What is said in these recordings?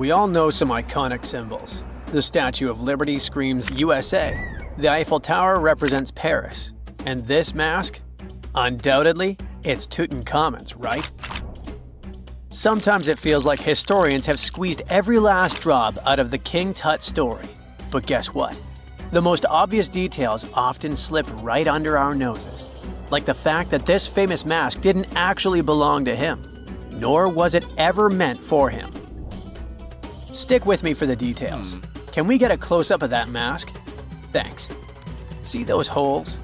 We all know some iconic symbols. The Statue of Liberty screams USA. The Eiffel Tower represents Paris. And this mask? Undoubtedly, it's Tutankhamun's, right? Sometimes it feels like historians have squeezed every last drop out of the King Tut story. But guess what? The most obvious details often slip right under our noses. Like the fact that this famous mask didn't actually belong to him, nor was it ever meant for him. Stick with me for the details. Can we get a close-up of that mask? Thanks. See those holes?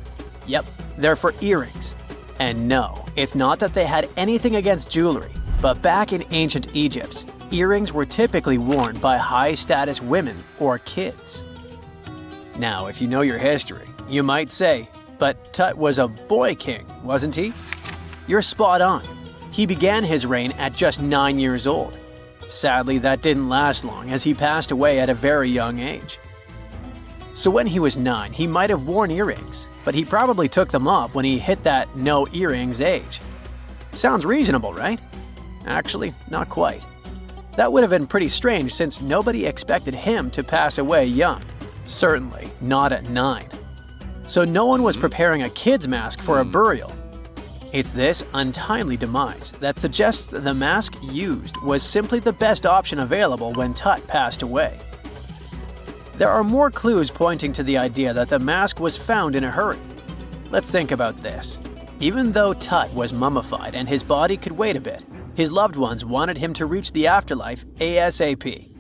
Yep, they're for earrings. And no, it's not that they had anything against jewelry, but back in ancient Egypt, earrings were typically worn by high-status women or kids. Now, if you know your history, you might say, but Tut was a boy king, wasn't he? You're spot on. He began his reign at just 9 years old. Sadly, that didn't last long as he passed away at a very young age. So when he was 9, he might have worn earrings, but he probably took them off when he hit that no earrings age. Sounds reasonable, right? Actually, not quite. That would have been pretty strange since nobody expected him to pass away young. Certainly not at 9. So no one was preparing a kid's mask for a burial. It's this untimely demise that suggests that the mask used was simply the best option available when Tut passed away. There are more clues pointing to the idea that the mask was found in a hurry. Let's think about this. Even though Tut was mummified and his body could wait a bit, his loved ones wanted him to reach the afterlife ASAP.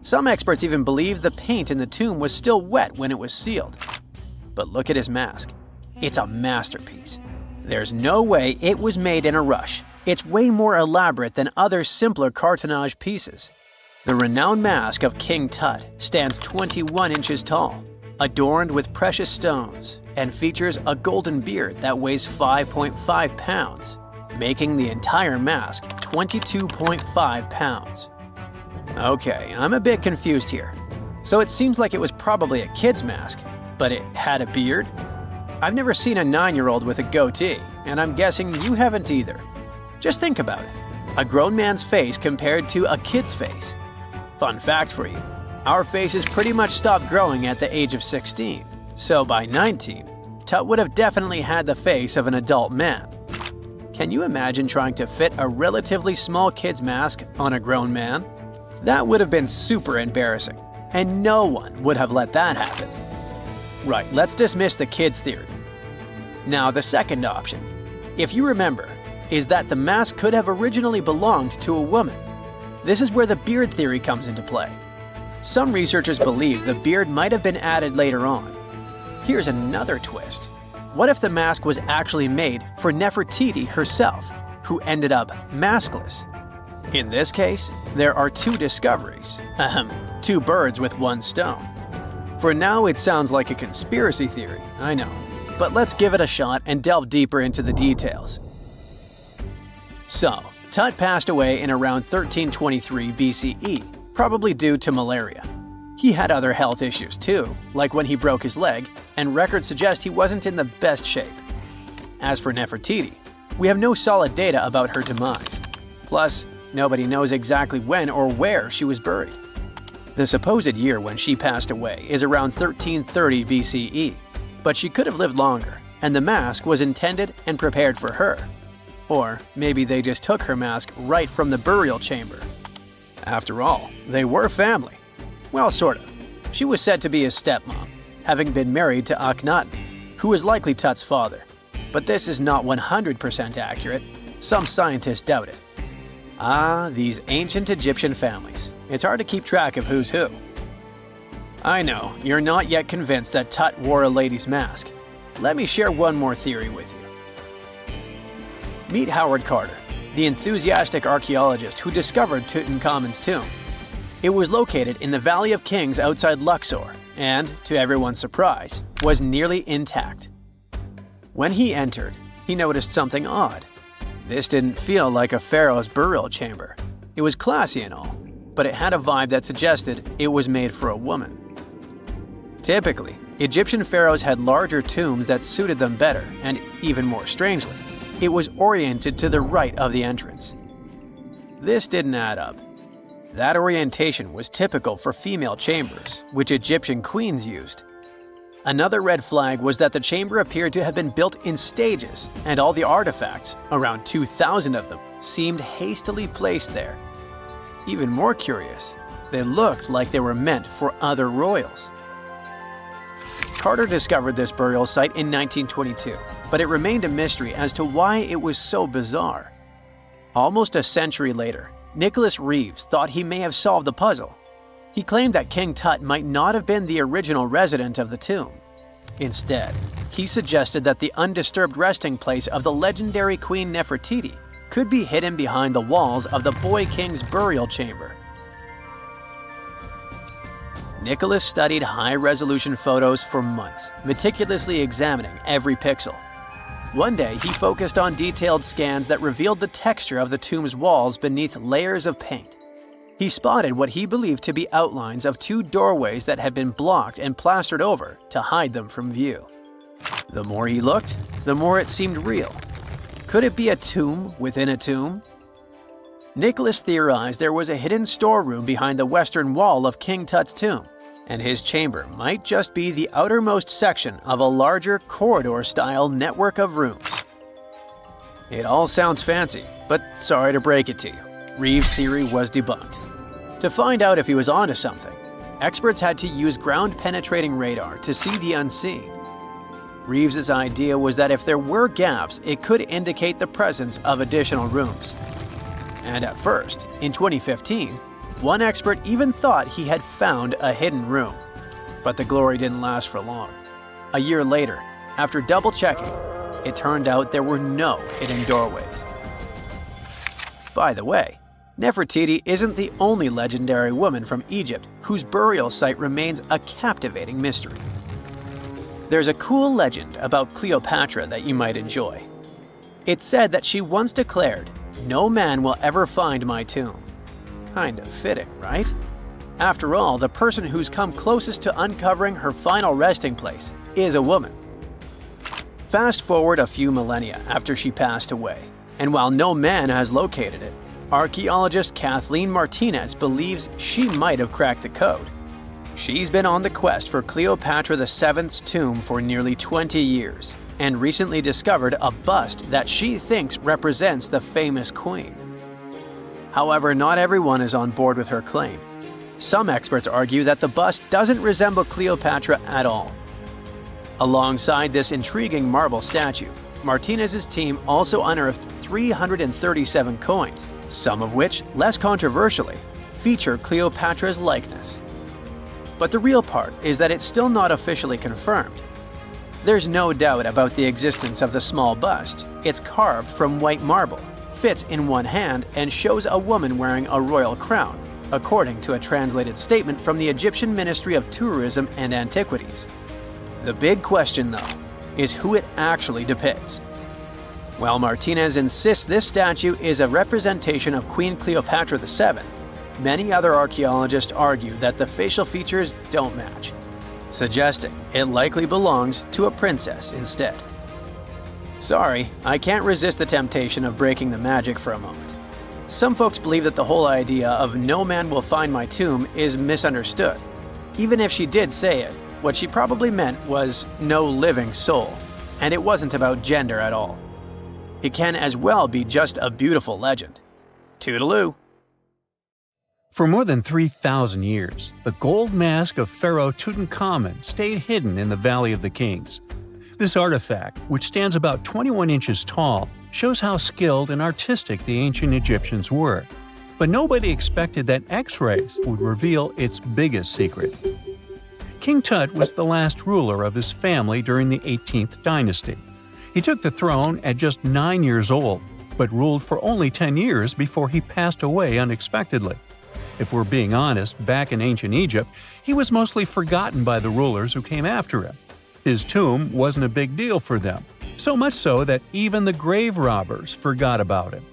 Some experts even believe the paint in the tomb was still wet when it was sealed. But look at his mask. It's a masterpiece. There's no way it was made in a rush. It's way more elaborate than other simpler cartonnage pieces. The renowned mask of King Tut stands 21 inches tall, adorned with precious stones, and features a golden beard that weighs 5.5 pounds, making the entire mask 22.5 pounds. Okay, I'm a bit confused here. So it seems like it was probably a kid's mask, but it had a beard? I've never seen a 9-year-old with a goatee, and I'm guessing you haven't either. Just think about it. A grown man's face compared to a kid's face. Fun fact for you, our faces pretty much stopped growing at the age of 16, so by 19, Tut would have definitely had the face of an adult man. Can you imagine trying to fit a relatively small kid's mask on a grown man? That would have been super embarrassing, and no one would have let that happen. Right, let's dismiss the kids theory. Now, the second option, if you remember, is that the mask could have originally belonged to a woman. This is where the beard theory comes into play. Some researchers believe the beard might have been added later on. Here's another twist. What if the mask was actually made for Nefertiti herself, who ended up maskless? In this case, there are two discoveries. Two birds with one stone. For now, it sounds like a conspiracy theory, I know. But let's give it a shot and delve deeper into the details. So, Tut passed away in around 1323 BCE, probably due to malaria. He had other health issues too, like when he broke his leg, and records suggest he wasn't in the best shape. As for Nefertiti, we have no solid data about her demise. Plus, nobody knows exactly when or where she was buried. The supposed year when she passed away is around 1330 BCE, but she could have lived longer, and the mask was intended and prepared for her. Or maybe they just took her mask right from the burial chamber. After all, they were family. Well, sort of. She was said to be his stepmom, having been married to Akhenaten, who was likely Tut's father. But this is not 100% accurate. Some scientists doubt it. Ah, these ancient Egyptian families. It's hard to keep track of who's who. I know, you're not yet convinced that Tut wore a lady's mask. Let me share one more theory with you. Meet Howard Carter, the enthusiastic archaeologist who discovered Tutankhamun's tomb. It was located in the Valley of Kings outside Luxor, and, to everyone's surprise, was nearly intact. When he entered, he noticed something odd. This didn't feel like a pharaoh's burial chamber. It was classy and all, but it had a vibe that suggested it was made for a woman. Typically, Egyptian pharaohs had larger tombs that suited them better, and even more strangely, it was oriented to the right of the entrance. This didn't add up. That orientation was typical for female chambers, which Egyptian queens used. Another red flag was that the chamber appeared to have been built in stages, and all the artifacts, around 2,000 of them, seemed hastily placed there. Even more curious, they looked like they were meant for other royals. Carter discovered this burial site in 1922, but it remained a mystery as to why it was so bizarre. Almost a century later, Nicholas Reeves thought he may have solved the puzzle. He claimed that King Tut might not have been the original resident of the tomb. Instead, he suggested that the undisturbed resting place of the legendary Queen Nefertiti could be hidden behind the walls of the boy king's burial chamber. Nicholas studied high-resolution photos for months, meticulously examining every pixel. One day, he focused on detailed scans that revealed the texture of the tomb's walls beneath layers of paint. He spotted what he believed to be outlines of two doorways that had been blocked and plastered over to hide them from view. The more he looked, the more it seemed real. Could it be a tomb within a tomb? Nicholas theorized there was a hidden storeroom behind the western wall of King Tut's tomb, and his chamber might just be the outermost section of a larger corridor-style network of rooms. It all sounds fancy, but sorry to break it to you, Reeves' theory was debunked. To find out if he was onto something, experts had to use ground-penetrating radar to see the unseen. Reeves' idea was that if there were gaps, it could indicate the presence of additional rooms. And at first, in 2015, one expert even thought he had found a hidden room. But the glory didn't last for long. A year later, after double-checking, it turned out there were no hidden doorways. By the way, Nefertiti isn't the only legendary woman from Egypt whose burial site remains a captivating mystery. There's a cool legend about Cleopatra that you might enjoy. It's said that she once declared, "No man will ever find my tomb." Kind of fitting, right? After all, the person who's come closest to uncovering her final resting place is a woman. Fast forward a few millennia after she passed away, and while no man has located it, archaeologist Kathleen Martinez believes she might have cracked the code. She's been on the quest for Cleopatra VII's tomb for nearly 20 years, and recently discovered a bust that she thinks represents the famous queen. However, not everyone is on board with her claim. Some experts argue that the bust doesn't resemble Cleopatra at all. Alongside this intriguing marble statue, Martinez's team also unearthed 337 coins, some of which, less controversially, feature Cleopatra's likeness. But the real part is that it's still not officially confirmed. There's no doubt about the existence of the small bust. It's carved from white marble, fits in one hand, and shows a woman wearing a royal crown, according to a translated statement from the Egyptian Ministry of Tourism and Antiquities. The big question, though, is who it actually depicts. While Martinez insists this statue is a representation of Queen Cleopatra VII, many other archaeologists argue that the facial features don't match, suggesting it likely belongs to a princess instead. Sorry, I can't resist the temptation of breaking the magic for a moment. Some folks believe that the whole idea of "no man will find my tomb" is misunderstood. Even if she did say it, what she probably meant was "no living soul," and it wasn't about gender at all. It can as well be just a beautiful legend. Toodaloo! For more than 3,000 years, the gold mask of Pharaoh Tutankhamun stayed hidden in the Valley of the Kings. This artifact, which stands about 21 inches tall, shows how skilled and artistic the ancient Egyptians were. But nobody expected that X-rays would reveal its biggest secret. King Tut was the last ruler of his family during the 18th dynasty. He took the throne at just 9 years old, but ruled for only 10 years before he passed away unexpectedly. If we're being honest, back in ancient Egypt, he was mostly forgotten by the rulers who came after him. His tomb wasn't a big deal for them, so much so that even the grave robbers forgot about him.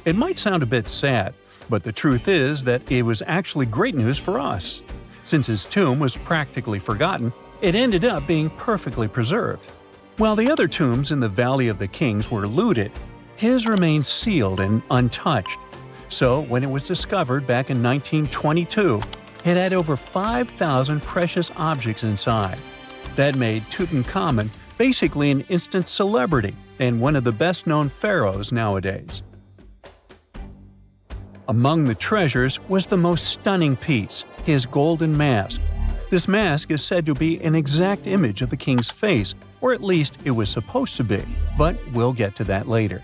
It might sound a bit sad, but the truth is that it was actually great news for us. Since his tomb was practically forgotten, it ended up being perfectly preserved. While the other tombs in the Valley of the Kings were looted, his remained sealed and untouched. So, when it was discovered back in 1922, it had over 5,000 precious objects inside. That made Tutankhamun basically an instant celebrity and one of the best-known pharaohs nowadays. Among the treasures was the most stunning piece, his golden mask. This mask is said to be an exact image of the king's face, or at least it was supposed to be, but we'll get to that later.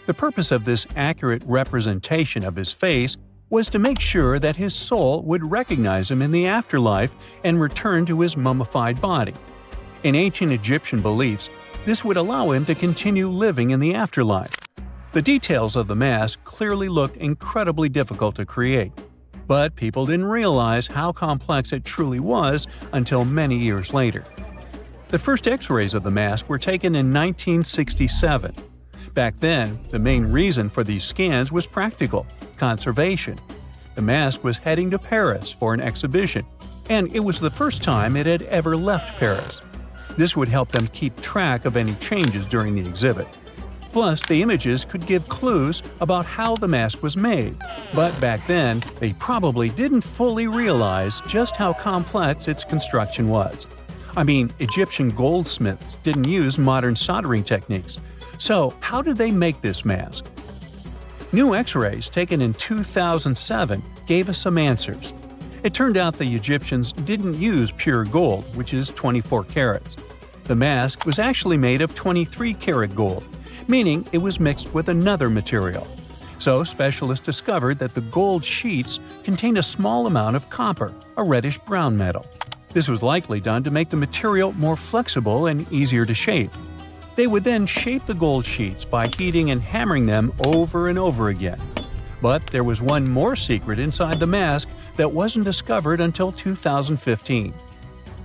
The purpose of this accurate representation of his face was to make sure that his soul would recognize him in the afterlife and return to his mummified body. In ancient Egyptian beliefs, this would allow him to continue living in the afterlife. The details of the mask clearly looked incredibly difficult to create, but people didn't realize how complex it truly was until many years later. The first X-rays of the mask were taken in 1967. Back then, the main reason for these scans was practical – conservation. The mask was heading to Paris for an exhibition, and it was the first time it had ever left Paris. This would help them keep track of any changes during the exhibit. Plus, the images could give clues about how the mask was made. But back then, they probably didn't fully realize just how complex its construction was. I mean, Egyptian goldsmiths didn't use modern soldering techniques. So, how did they make this mask? New X-rays taken in 2007 gave us some answers. It turned out the Egyptians didn't use pure gold, which is 24 carats. The mask was actually made of 23-karat gold, meaning it was mixed with another material. So specialists discovered that the gold sheets contained a small amount of copper, a reddish-brown metal. This was likely done to make the material more flexible and easier to shape. They would then shape the gold sheets by heating and hammering them over and over again. But there was one more secret inside the mask that wasn't discovered until 2015.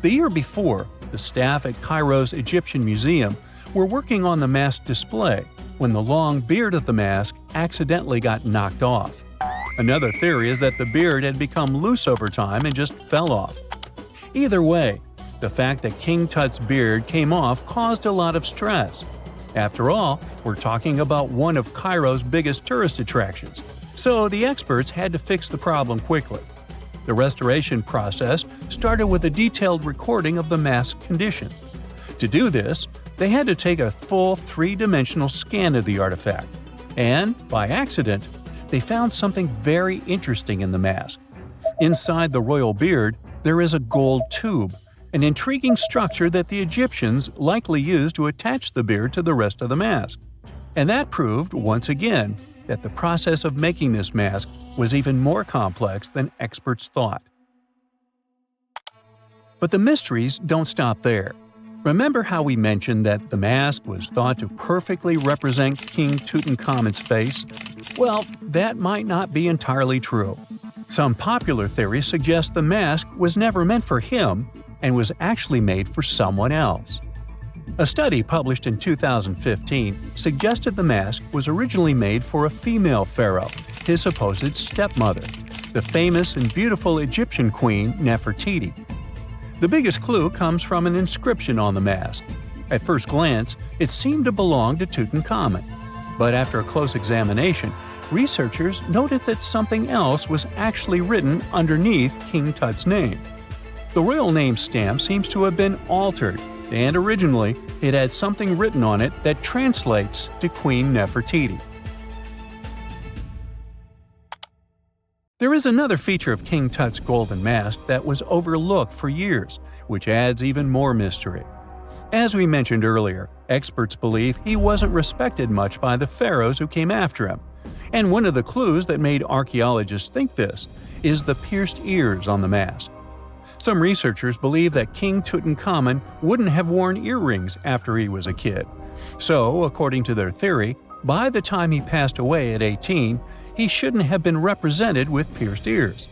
The year before, the staff at Cairo's Egyptian Museum were working on the mask display when the long beard of the mask accidentally got knocked off. Another theory is that the beard had become loose over time and just fell off. Either way, the fact that King Tut's beard came off caused a lot of stress. After all, we're talking about one of Cairo's biggest tourist attractions, so the experts had to fix the problem quickly. The restoration process started with a detailed recording of the mask's condition. To do this, they had to take a full three-dimensional scan of the artifact. And, by accident, they found something very interesting in the mask. Inside the royal beard, there is a gold tube, an intriguing structure that the Egyptians likely used to attach the beard to the rest of the mask. And that proved, once again, that the process of making this mask was even more complex than experts thought. But the mysteries don't stop there. Remember how we mentioned that the mask was thought to perfectly represent King Tutankhamun's face? Well, that might not be entirely true. Some popular theories suggest the mask was never meant for him and was actually made for someone else. A study published in 2015 suggested the mask was originally made for a female pharaoh, his supposed stepmother, the famous and beautiful Egyptian queen Nefertiti. The biggest clue comes from an inscription on the mask. At first glance, it seemed to belong to Tutankhamun. But after a close examination, researchers noted that something else was actually written underneath King Tut's name. The royal name stamp seems to have been altered, and originally it had something written on it that translates to Queen Nefertiti. There is another feature of King Tut's golden mask that was overlooked for years, which adds even more mystery. As we mentioned earlier, experts believe he wasn't respected much by the pharaohs who came after him. And one of the clues that made archaeologists think this is the pierced ears on the mask. Some researchers believe that King Tutankhamun wouldn't have worn earrings after he was a kid. So, according to their theory, by the time he passed away at 18, he shouldn't have been represented with pierced ears.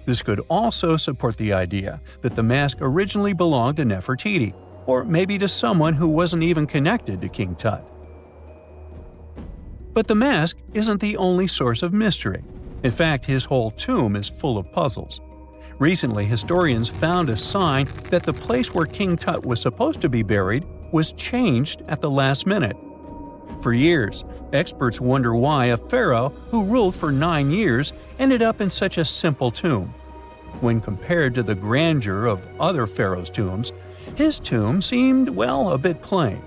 This could also support the idea that the mask originally belonged to Nefertiti, or maybe to someone who wasn't even connected to King Tut. But the mask isn't the only source of mystery. In fact, his whole tomb is full of puzzles. Recently, historians found a sign that the place where King Tut was supposed to be buried was changed at the last minute. For years, experts wonder why a pharaoh who ruled for 9 years ended up in such a simple tomb. When compared to the grandeur of other pharaohs' tombs, his tomb seemed, well, a bit plain.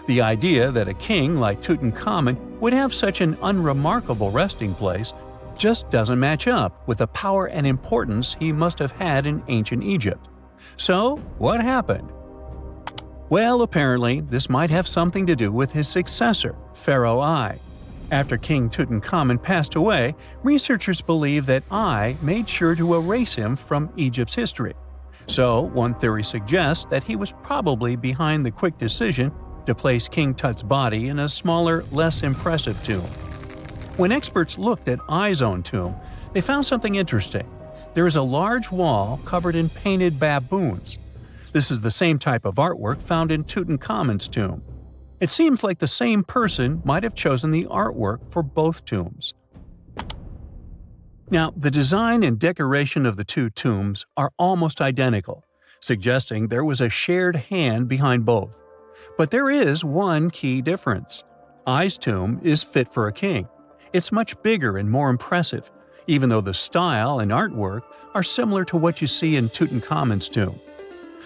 The idea that a king like Tutankhamun would have such an unremarkable resting place just doesn't match up with the power and importance he must have had in ancient Egypt. So, what happened? Well, apparently, this might have something to do with his successor, Pharaoh I. After King Tutankhamun passed away, researchers believe that I made sure to erase him from Egypt's history. So, one theory suggests that he was probably behind the quick decision to place King Tut's body in a smaller, less impressive tomb. When experts looked at I's own tomb, they found something interesting. There is a large wall covered in painted baboons. This is the same type of artwork found in Tutankhamun's tomb. It seems like the same person might have chosen the artwork for both tombs. Now, the design and decoration of the two tombs are almost identical, suggesting there was a shared hand behind both. But there is one key difference. I's tomb is fit for a king. It's much bigger and more impressive, even though the style and artwork are similar to what you see in Tutankhamun's tomb.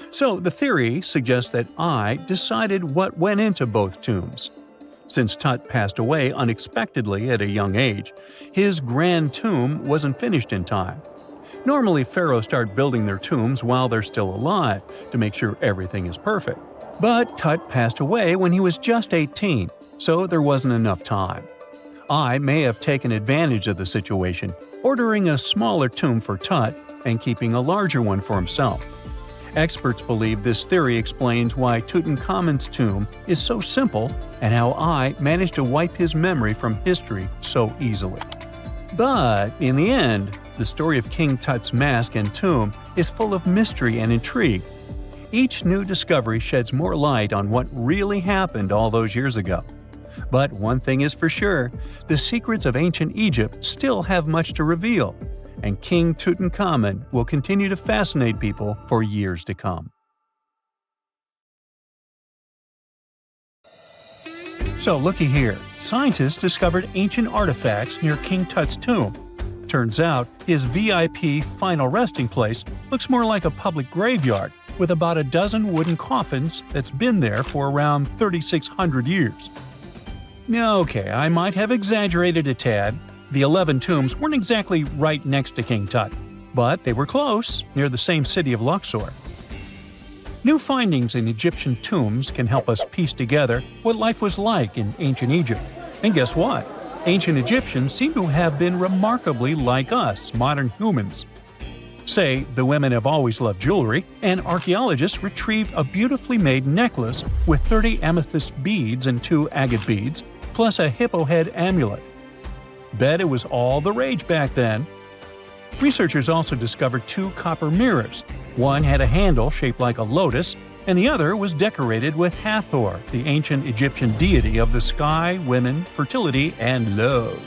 So the theory suggests that I decided what went into both tombs. Since Tut passed away unexpectedly at a young age, his grand tomb wasn't finished in time. Normally, pharaohs start building their tombs while they're still alive to make sure everything is perfect. But Tut passed away when he was just 18, so there wasn't enough time. I may have taken advantage of the situation, ordering a smaller tomb for Tut and keeping a larger one for himself. Experts believe this theory explains why Tutankhamun's tomb is so simple and how I managed to wipe his memory from history so easily. But in the end, the story of King Tut's mask and tomb is full of mystery and intrigue. Each new discovery sheds more light on what really happened all those years ago. But one thing is for sure, the secrets of ancient Egypt still have much to reveal, and King Tutankhamun will continue to fascinate people for years to come. So looky here, scientists discovered ancient artifacts near King Tut's tomb. Turns out, his VIP final resting place looks more like a public graveyard with about a dozen wooden coffins that's been there for around 3,600 years. Okay, I might have exaggerated a tad. The 11 tombs weren't exactly right next to King Tut, but they were close, near the same city of Luxor. New findings in Egyptian tombs can help us piece together what life was like in ancient Egypt. And guess what? Ancient Egyptians seem to have been remarkably like us, modern humans. Say, the women have always loved jewelry, and archaeologists retrieved a beautifully made necklace with 30 amethyst beads and 2 agate beads, plus a hippo head amulet. Bet it was all the rage back then. Researchers also discovered 2 copper mirrors. One had a handle shaped like a lotus, and the other was decorated with Hathor, the ancient Egyptian deity of the sky, women, fertility, and love.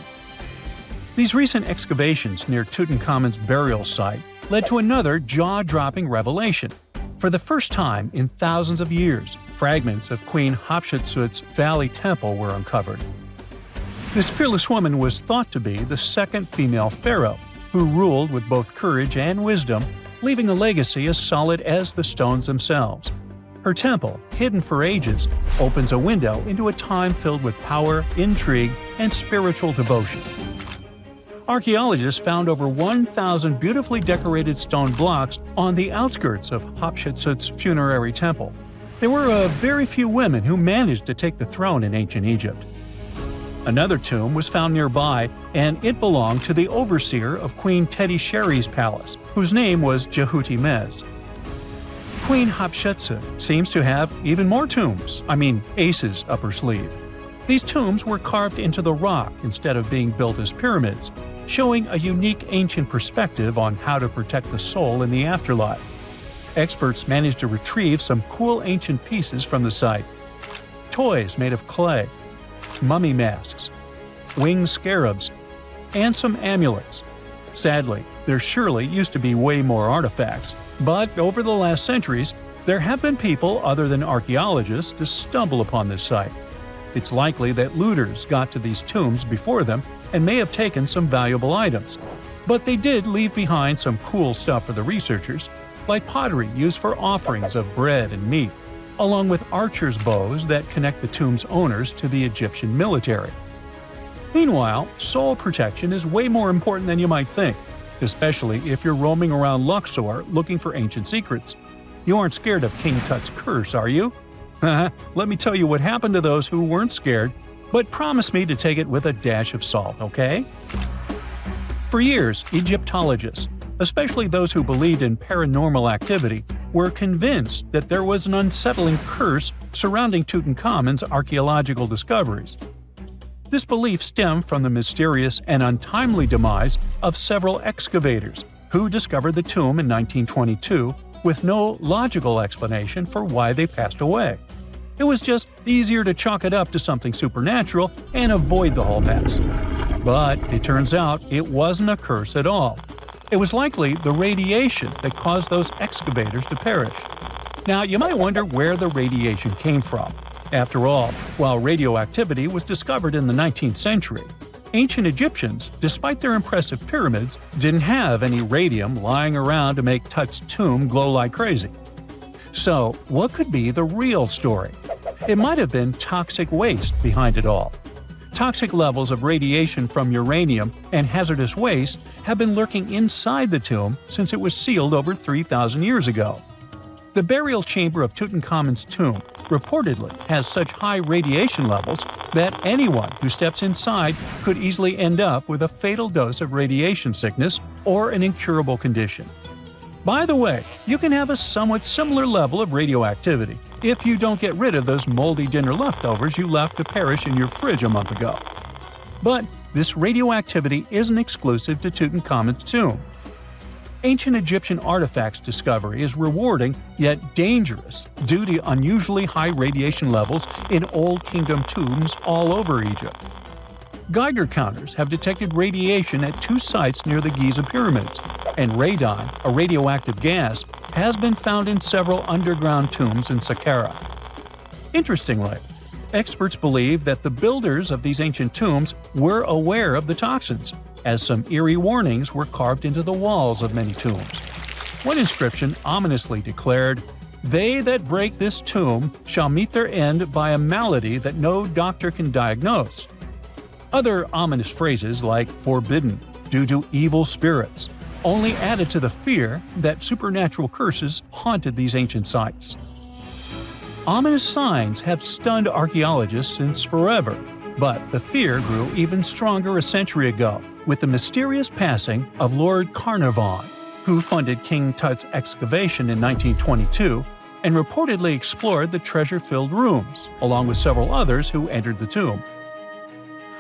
These recent excavations near Tutankhamun's burial site led to another jaw-dropping revelation. For the first time in thousands of years, fragments of Queen Hatshepsut's Valley Temple were uncovered. This fearless woman was thought to be the second female pharaoh, who ruled with both courage and wisdom, leaving a legacy as solid as the stones themselves. Her temple, hidden for ages, opens a window into a time filled with power, intrigue, and spiritual devotion. Archaeologists found over 1,000 beautifully decorated stone blocks on the outskirts of Hatshepsut's funerary temple. There were very few women who managed to take the throne in ancient Egypt. Another tomb was found nearby, and it belonged to the overseer of Queen Teti Sheri's palace, whose name was Jehuti-Mez. Queen Hatshepsut seems to have even more tombs, aces up her sleeve. These tombs were carved into the rock instead of being built as pyramids, showing a unique ancient perspective on how to protect the soul in the afterlife. Experts managed to retrieve some cool ancient pieces from the site. Toys made of clay, mummy masks, winged scarabs, and some amulets. Sadly, there surely used to be way more artifacts, but over the last centuries, there have been people other than archaeologists to stumble upon this site. It's likely that looters got to these tombs before them and may have taken some valuable items. But they did leave behind some cool stuff for the researchers, like pottery used for offerings of bread and meat, along with archers' bows that connect the tomb's owners to the Egyptian military. Meanwhile, soul protection is way more important than you might think, especially if you're roaming around Luxor looking for ancient secrets. You aren't scared of King Tut's curse, are you? Let me tell you what happened to those who weren't scared, but promise me to take it with a dash of salt, okay? For years, Egyptologists, especially those who believed in paranormal activity, were convinced that there was an unsettling curse surrounding Tutankhamun's archaeological discoveries. This belief stemmed from the mysterious and untimely demise of several excavators who discovered the tomb in 1922 with no logical explanation for why they passed away. It was just easier to chalk it up to something supernatural and avoid the whole mess. But it turns out it wasn't a curse at all. It was likely the radiation that caused those excavators to perish. Now, you might wonder where the radiation came from. After all, while radioactivity was discovered in the 19th century, ancient Egyptians, despite their impressive pyramids, didn't have any radium lying around to make Tut's tomb glow like crazy. So, what could be the real story? It might have been toxic waste behind it all. Toxic levels of radiation from uranium and hazardous waste have been lurking inside the tomb since it was sealed over 3,000 years ago. The burial chamber of Tutankhamun's tomb reportedly has such high radiation levels that anyone who steps inside could easily end up with a fatal dose of radiation sickness or an incurable condition. By the way, you can have a somewhat similar level of radioactivity if you don't get rid of those moldy dinner leftovers you left to perish in your fridge a month ago. But this radioactivity isn't exclusive to Tutankhamun's tomb. Ancient Egyptian artifacts discovery is rewarding yet dangerous due to unusually high radiation levels in Old Kingdom tombs all over Egypt. Geiger counters have detected radiation at 2 sites near the Giza pyramids, and radon, a radioactive gas, has been found in several underground tombs in Saqqara. Interestingly, experts believe that the builders of these ancient tombs were aware of the toxins, as some eerie warnings were carved into the walls of many tombs. One inscription ominously declared, "They that break this tomb shall meet their end by a malady that no doctor can diagnose." Other ominous phrases like "forbidden," "due to evil spirits," only added to the fear that supernatural curses haunted these ancient sites. Ominous signs have stunned archaeologists since forever, but the fear grew even stronger a century ago with the mysterious passing of Lord Carnarvon, who funded King Tut's excavation in 1922 and reportedly explored the treasure-filled rooms, along with several others who entered the tomb.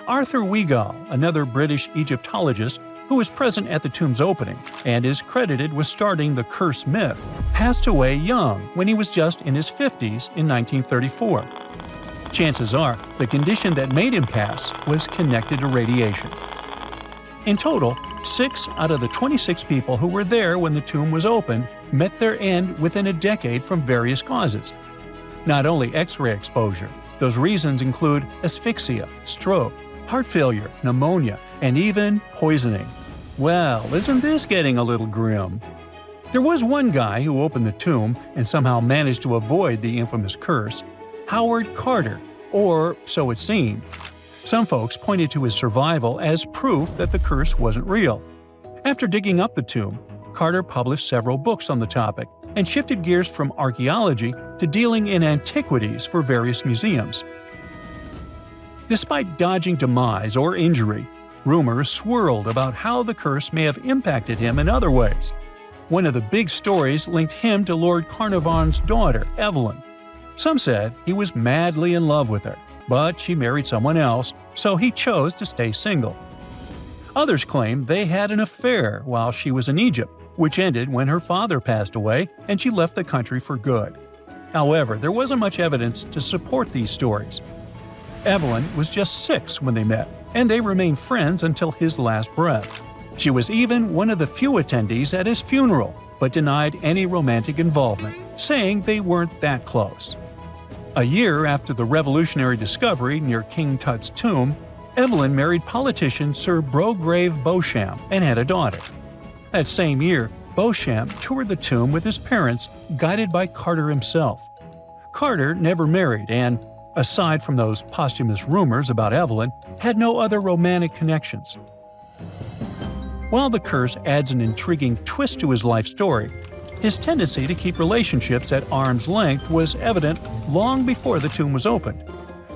Arthur Weigall, another British Egyptologist who was present at the tomb's opening and is credited with starting the curse myth, passed away young when he was just in his 50s in 1934. Chances are the condition that made him pass was connected to radiation. In total, 6 out of the 26 people who were there when the tomb was opened met their end within a decade from various causes. Not only X-ray exposure, those reasons include asphyxia, stroke, heart failure, pneumonia, and even poisoning. Well, isn't this getting a little grim? There was one guy who opened the tomb and somehow managed to avoid the infamous curse, Howard Carter, or so it seemed. Some folks pointed to his survival as proof that the curse wasn't real. After digging up the tomb, Carter published several books on the topic and shifted gears from archaeology to dealing in antiquities for various museums. Despite dodging demise or injury, rumors swirled about how the curse may have impacted him in other ways. One of the big stories linked him to Lord Carnarvon's daughter, Evelyn. Some said he was madly in love with her, but she married someone else, so he chose to stay single. Others claimed they had an affair while she was in Egypt, which ended when her father passed away and she left the country for good. However, there wasn't much evidence to support these stories. Evelyn was just 6 when they met, and they remained friends until his last breath. She was even one of the few attendees at his funeral, but denied any romantic involvement, saying they weren't that close. A year after the revolutionary discovery near King Tut's tomb, Evelyn married politician Sir Brograve Beauchamp and had a daughter. That same year, Beauchamp toured the tomb with his parents, guided by Carter himself. Carter never married and, aside from those posthumous rumors about Evelyn, had no other romantic connections. While the curse adds an intriguing twist to his life story, his tendency to keep relationships at arm's length was evident long before the tomb was opened.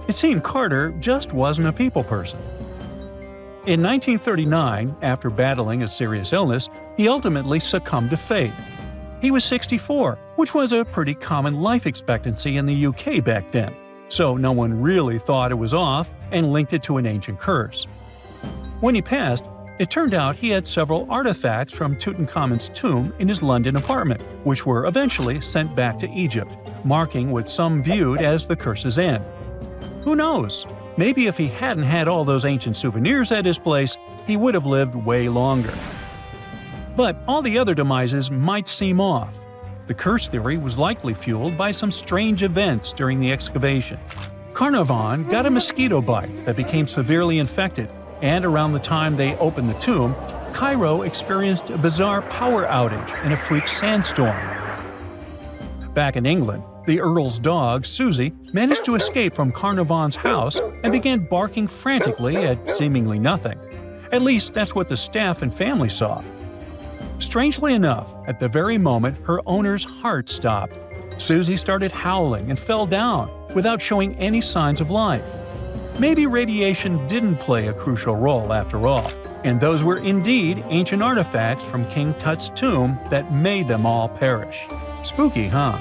It seemed Carter just wasn't a people person. In 1939, after battling a serious illness, he ultimately succumbed to fate. He was 64, which was a pretty common life expectancy in the UK back then, so no one really thought it was off and linked it to an ancient curse. When he passed, it turned out he had several artifacts from Tutankhamun's tomb in his London apartment, which were eventually sent back to Egypt, marking what some viewed as the curse's end. Who knows? Maybe if he hadn't had all those ancient souvenirs at his place, he would have lived way longer. But all the other demises might seem off. The curse theory was likely fueled by some strange events during the excavation. Carnarvon got a mosquito bite that became severely infected, and around the time they opened the tomb, Cairo experienced a bizarre power outage and a freak sandstorm. Back in England, the Earl's dog, Susie, managed to escape from Carnarvon's house and began barking frantically at seemingly nothing. At least that's what the staff and family saw. Strangely enough, at the very moment her owner's heart stopped, Susie started howling and fell down without showing any signs of life. Maybe radiation didn't play a crucial role after all, and those were indeed ancient artifacts from King Tut's tomb that made them all perish. Spooky, huh?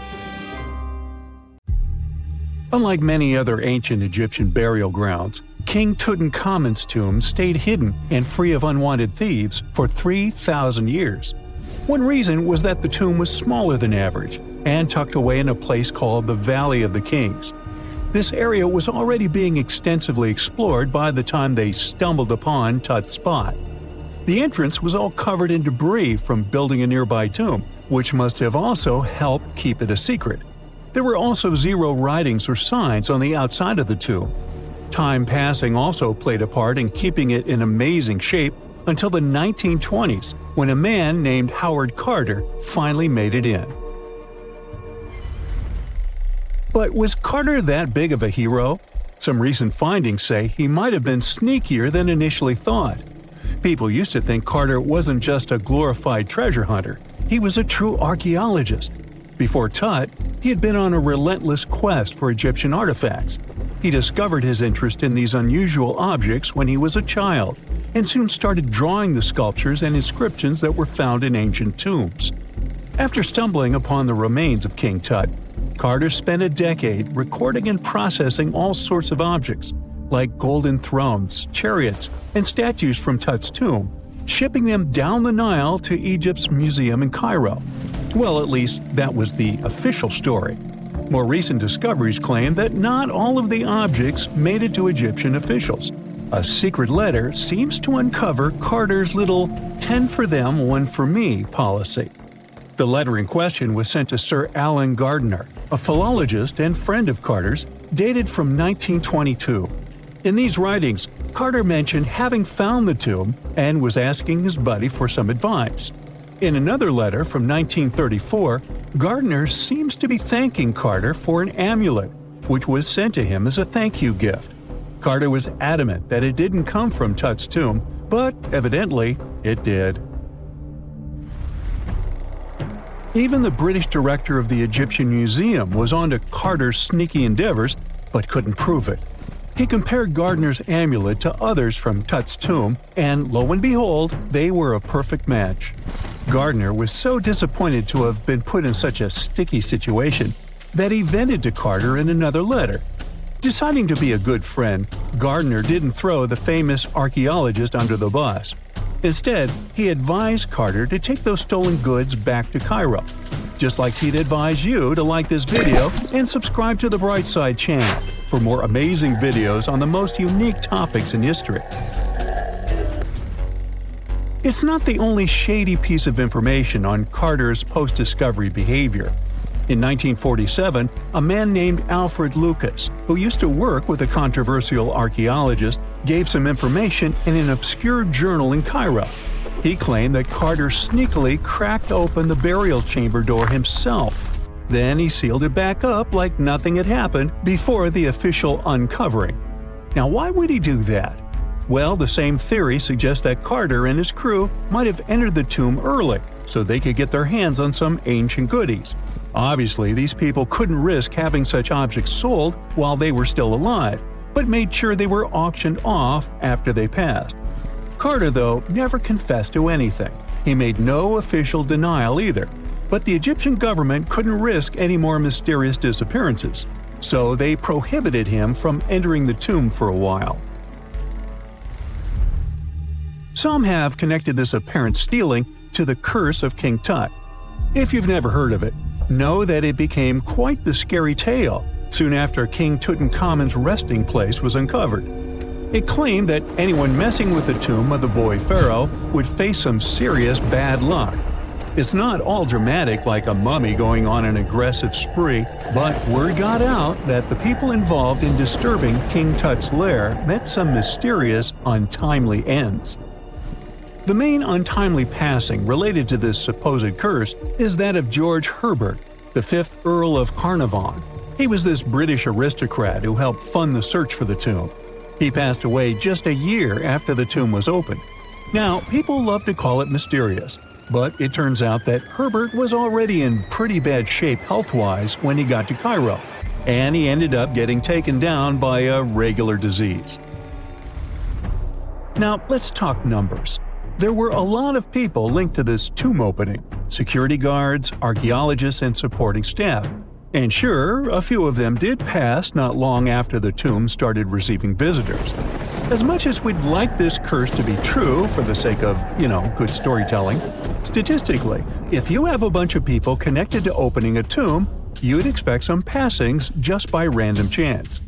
Unlike many other ancient Egyptian burial grounds, King Tutankhamun's tomb stayed hidden and free of unwanted thieves for 3,000 years. One reason was that the tomb was smaller than average and tucked away in a place called the Valley of the Kings. This area was already being extensively explored by the time they stumbled upon Tut's spot. The entrance was all covered in debris from building a nearby tomb, which must have also helped keep it a secret. There were also zero writings or signs on the outside of the tomb. Time passing also played a part in keeping it in amazing shape until the 1920s, when a man named Howard Carter finally made it in. But was Carter that big of a hero? Some recent findings say he might have been sneakier than initially thought. People used to think Carter wasn't just a glorified treasure hunter, he was a true archaeologist. Before Tut, he had been on a relentless quest for Egyptian artifacts. He discovered his interest in these unusual objects when he was a child, and soon started drawing the sculptures and inscriptions that were found in ancient tombs. After stumbling upon the remains of King Tut, Carter spent a decade recording and processing all sorts of objects, like golden thrones, chariots, and statues from Tut's tomb, shipping them down the Nile to Egypt's museum in Cairo. Well, at least that was the official story. More recent discoveries claim that not all of the objects made it to Egyptian officials. A secret letter seems to uncover Carter's little 10 for them, 1 for me policy. The letter in question was sent to Sir Alan Gardiner, a philologist and friend of Carter's, dated from 1922. In these writings, Carter mentioned having found the tomb and was asking his buddy for some advice. In another letter from 1934, Gardiner seems to be thanking Carter for an amulet, which was sent to him as a thank you gift. Carter was adamant that it didn't come from Tut's tomb, but evidently it did. Even the British director of the Egyptian Museum was onto Carter's sneaky endeavors, but couldn't prove it. He compared Gardiner's amulet to others from Tut's tomb, and lo and behold, they were a perfect match. Gardiner was so disappointed to have been put in such a sticky situation that he vented to Carter in another letter. Deciding to be a good friend, Gardiner didn't throw the famous archaeologist under the bus. Instead, he advised Carter to take those stolen goods back to Cairo, just like he'd advise you to like this video and subscribe to the Brightside channel for more amazing videos on the most unique topics in history. It's not the only shady piece of information on Carter's post-discovery behavior. In 1947, a man named Alfred Lucas, who used to work with a controversial archaeologist, gave some information in an obscure journal in Cairo. He claimed that Carter sneakily cracked open the burial chamber door himself. Then he sealed it back up like nothing had happened before the official uncovering. Now, why would he do that? Well, the same theory suggests that Carter and his crew might have entered the tomb early so they could get their hands on some ancient goodies. Obviously, these people couldn't risk having such objects sold while they were still alive, but made sure they were auctioned off after they passed. Carter, though, never confessed to anything. He made no official denial either, but the Egyptian government couldn't risk any more mysterious disappearances, so they prohibited him from entering the tomb for a while. Some have connected this apparent stealing to the curse of King Tut. If you've never heard of it, know that it became quite the scary tale soon after King Tutankhamun's resting place was uncovered. It claimed that anyone messing with the tomb of the boy pharaoh would face some serious bad luck. It's not all dramatic like a mummy going on an aggressive spree, but word got out that the people involved in disturbing King Tut's lair met some mysterious, untimely ends. The main untimely passing related to this supposed curse is that of George Herbert, the 5th Earl of Carnarvon. He was this British aristocrat who helped fund the search for the tomb. He passed away just a year after the tomb was opened. Now, people love to call it mysterious, but it turns out that Herbert was already in pretty bad shape health-wise when he got to Cairo, and he ended up getting taken down by a regular disease. Now, let's talk numbers. There were a lot of people linked to this tomb opening: security guards, archaeologists, and supporting staff. And sure, a few of them did pass not long after the tomb started receiving visitors. As much as we'd like this curse to be true for the sake of, good storytelling, statistically, if you have a bunch of people connected to opening a tomb, you'd expect some passings just by random chance.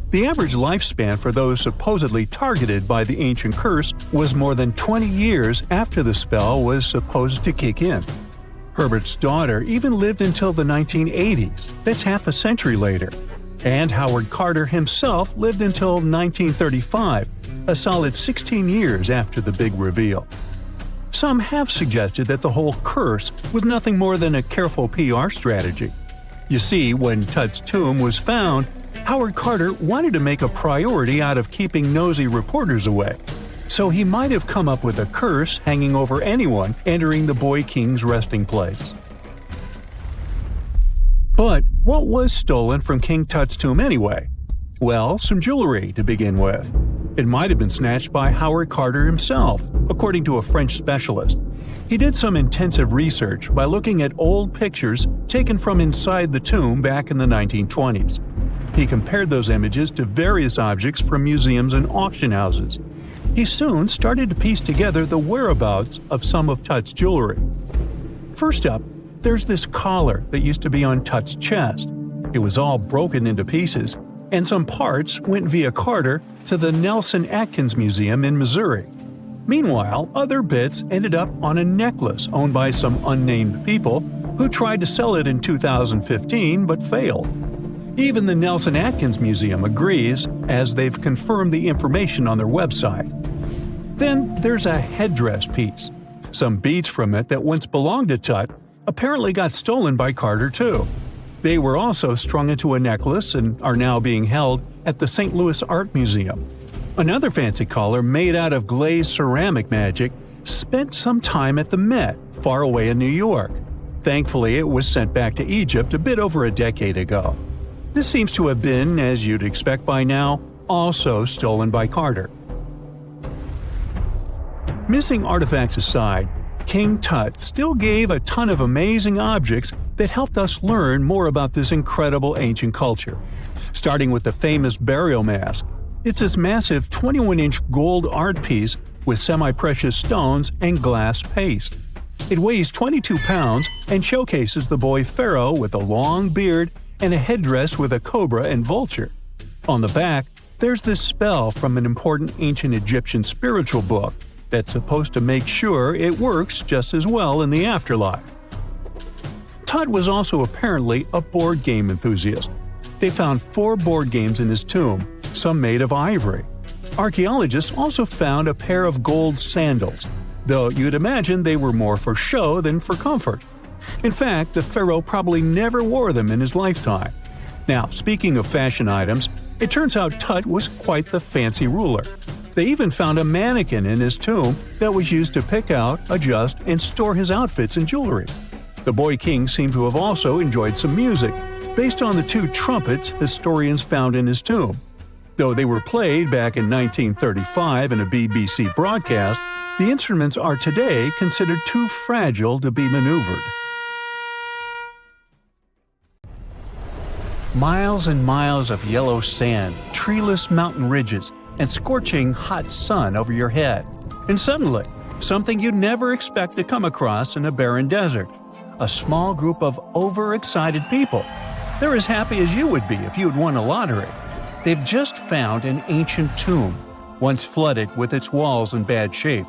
The average lifespan for those supposedly targeted by the ancient curse was more than 20 years after the spell was supposed to kick in. Herbert's daughter even lived until the 1980s, that's half a century later. And Howard Carter himself lived until 1935, a solid 16 years after the big reveal. Some have suggested that the whole curse was nothing more than a careful PR strategy. You see, when Tut's tomb was found, Howard Carter wanted to make a priority out of keeping nosy reporters away. So he might have come up with a curse hanging over anyone entering the boy king's resting place. But what was stolen from King Tut's tomb anyway? Well, some jewelry to begin with. It might have been snatched by Howard Carter himself, according to a French specialist. He did some intensive research by looking at old pictures taken from inside the tomb back in the 1920s. He compared those images to various objects from museums and auction houses. He soon started to piece together the whereabouts of some of Tut's jewelry. First up, there's this collar that used to be on Tut's chest. It was all broken into pieces, and some parts went via Carter to the Nelson Atkins Museum in Missouri. Meanwhile, other bits ended up on a necklace owned by some unnamed people who tried to sell it in 2015 but failed. Even the Nelson Atkins Museum agrees, as they've confirmed the information on their website. Then there's a headdress piece. Some beads from it that once belonged to Tut apparently got stolen by Carter too. They were also strung into a necklace and are now being held at the St. Louis Art Museum. Another fancy collar made out of glazed ceramic magic spent some time at the Met, far away in New York. Thankfully, it was sent back to Egypt a bit over a decade ago. This seems to have been, as you'd expect by now, also stolen by Carter. Missing artifacts aside, King Tut still gave a ton of amazing objects that helped us learn more about this incredible ancient culture. Starting with the famous burial mask. It's this massive 21-inch gold art piece with semi-precious stones and glass paste. It weighs 22 pounds and showcases the boy pharaoh with a long beard and a headdress with a cobra and vulture. On the back, there's this spell from an important ancient Egyptian spiritual book that's supposed to make sure it works just as well in the afterlife. Tut was also apparently a board game enthusiast. They found 4 board games in his tomb, some made of ivory. Archaeologists also found a pair of gold sandals, though you'd imagine they were more for show than for comfort. In fact, the pharaoh probably never wore them in his lifetime. Now, speaking of fashion items, it turns out Tut was quite the fancy ruler. They even found a mannequin in his tomb that was used to pick out, adjust, and store his outfits and jewelry. The boy king seemed to have also enjoyed some music, based on the 2 trumpets historians found in his tomb. Though they were played back in 1935 in a BBC broadcast, the instruments are today considered too fragile to be maneuvered. Miles and miles of yellow sand, treeless mountain ridges, and scorching hot sun over your head. And suddenly, something you'd never expect to come across in a barren desert. A small group of overexcited people. They're as happy as you would be if you'd won a lottery. They've just found an ancient tomb, once flooded with its walls in bad shape.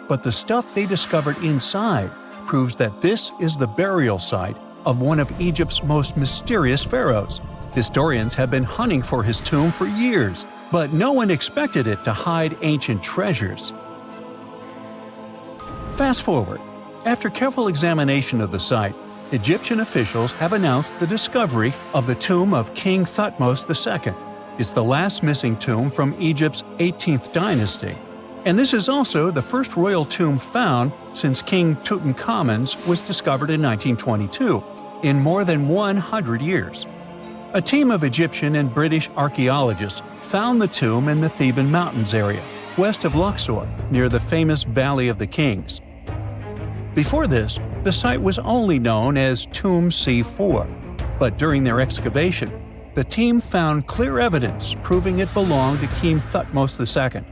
But the stuff they discovered inside proves that this is the burial site of one of Egypt's most mysterious pharaohs. Historians have been hunting for his tomb for years, but no one expected it to hide ancient treasures. Fast forward. After careful examination of the site, Egyptian officials have announced the discovery of the tomb of King Thutmos II. It's the last missing tomb from Egypt's 18th dynasty. And this is also the first royal tomb found since King Tutankhamun's was discovered in 1922, in more than 100 years. A team of Egyptian and British archaeologists found the tomb in the Theban Mountains area, west of Luxor, near the famous Valley of the Kings. Before this, the site was only known as Tomb C4, but during their excavation, the team found clear evidence proving it belonged to King Thutmos II.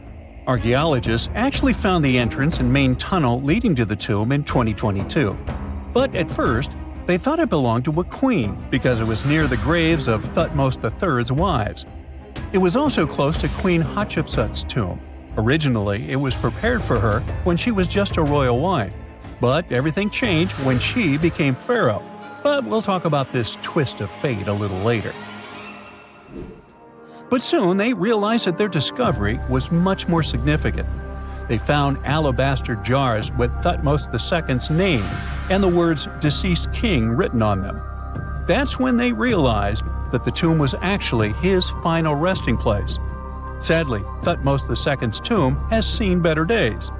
Archaeologists actually found the entrance and main tunnel leading to the tomb in 2022. But at first, they thought it belonged to a queen because it was near the graves of Thutmos III's wives. It was also close to Queen Hatshepsut's tomb. Originally, it was prepared for her when she was just a royal wife. But everything changed when she became pharaoh. But we'll talk about this twist of fate a little later. But soon they realized that their discovery was much more significant. They found alabaster jars with Thutmos II's name and the words "deceased king" written on them. That's when they realized that the tomb was actually his final resting place. Sadly, Thutmos II's tomb has seen better days.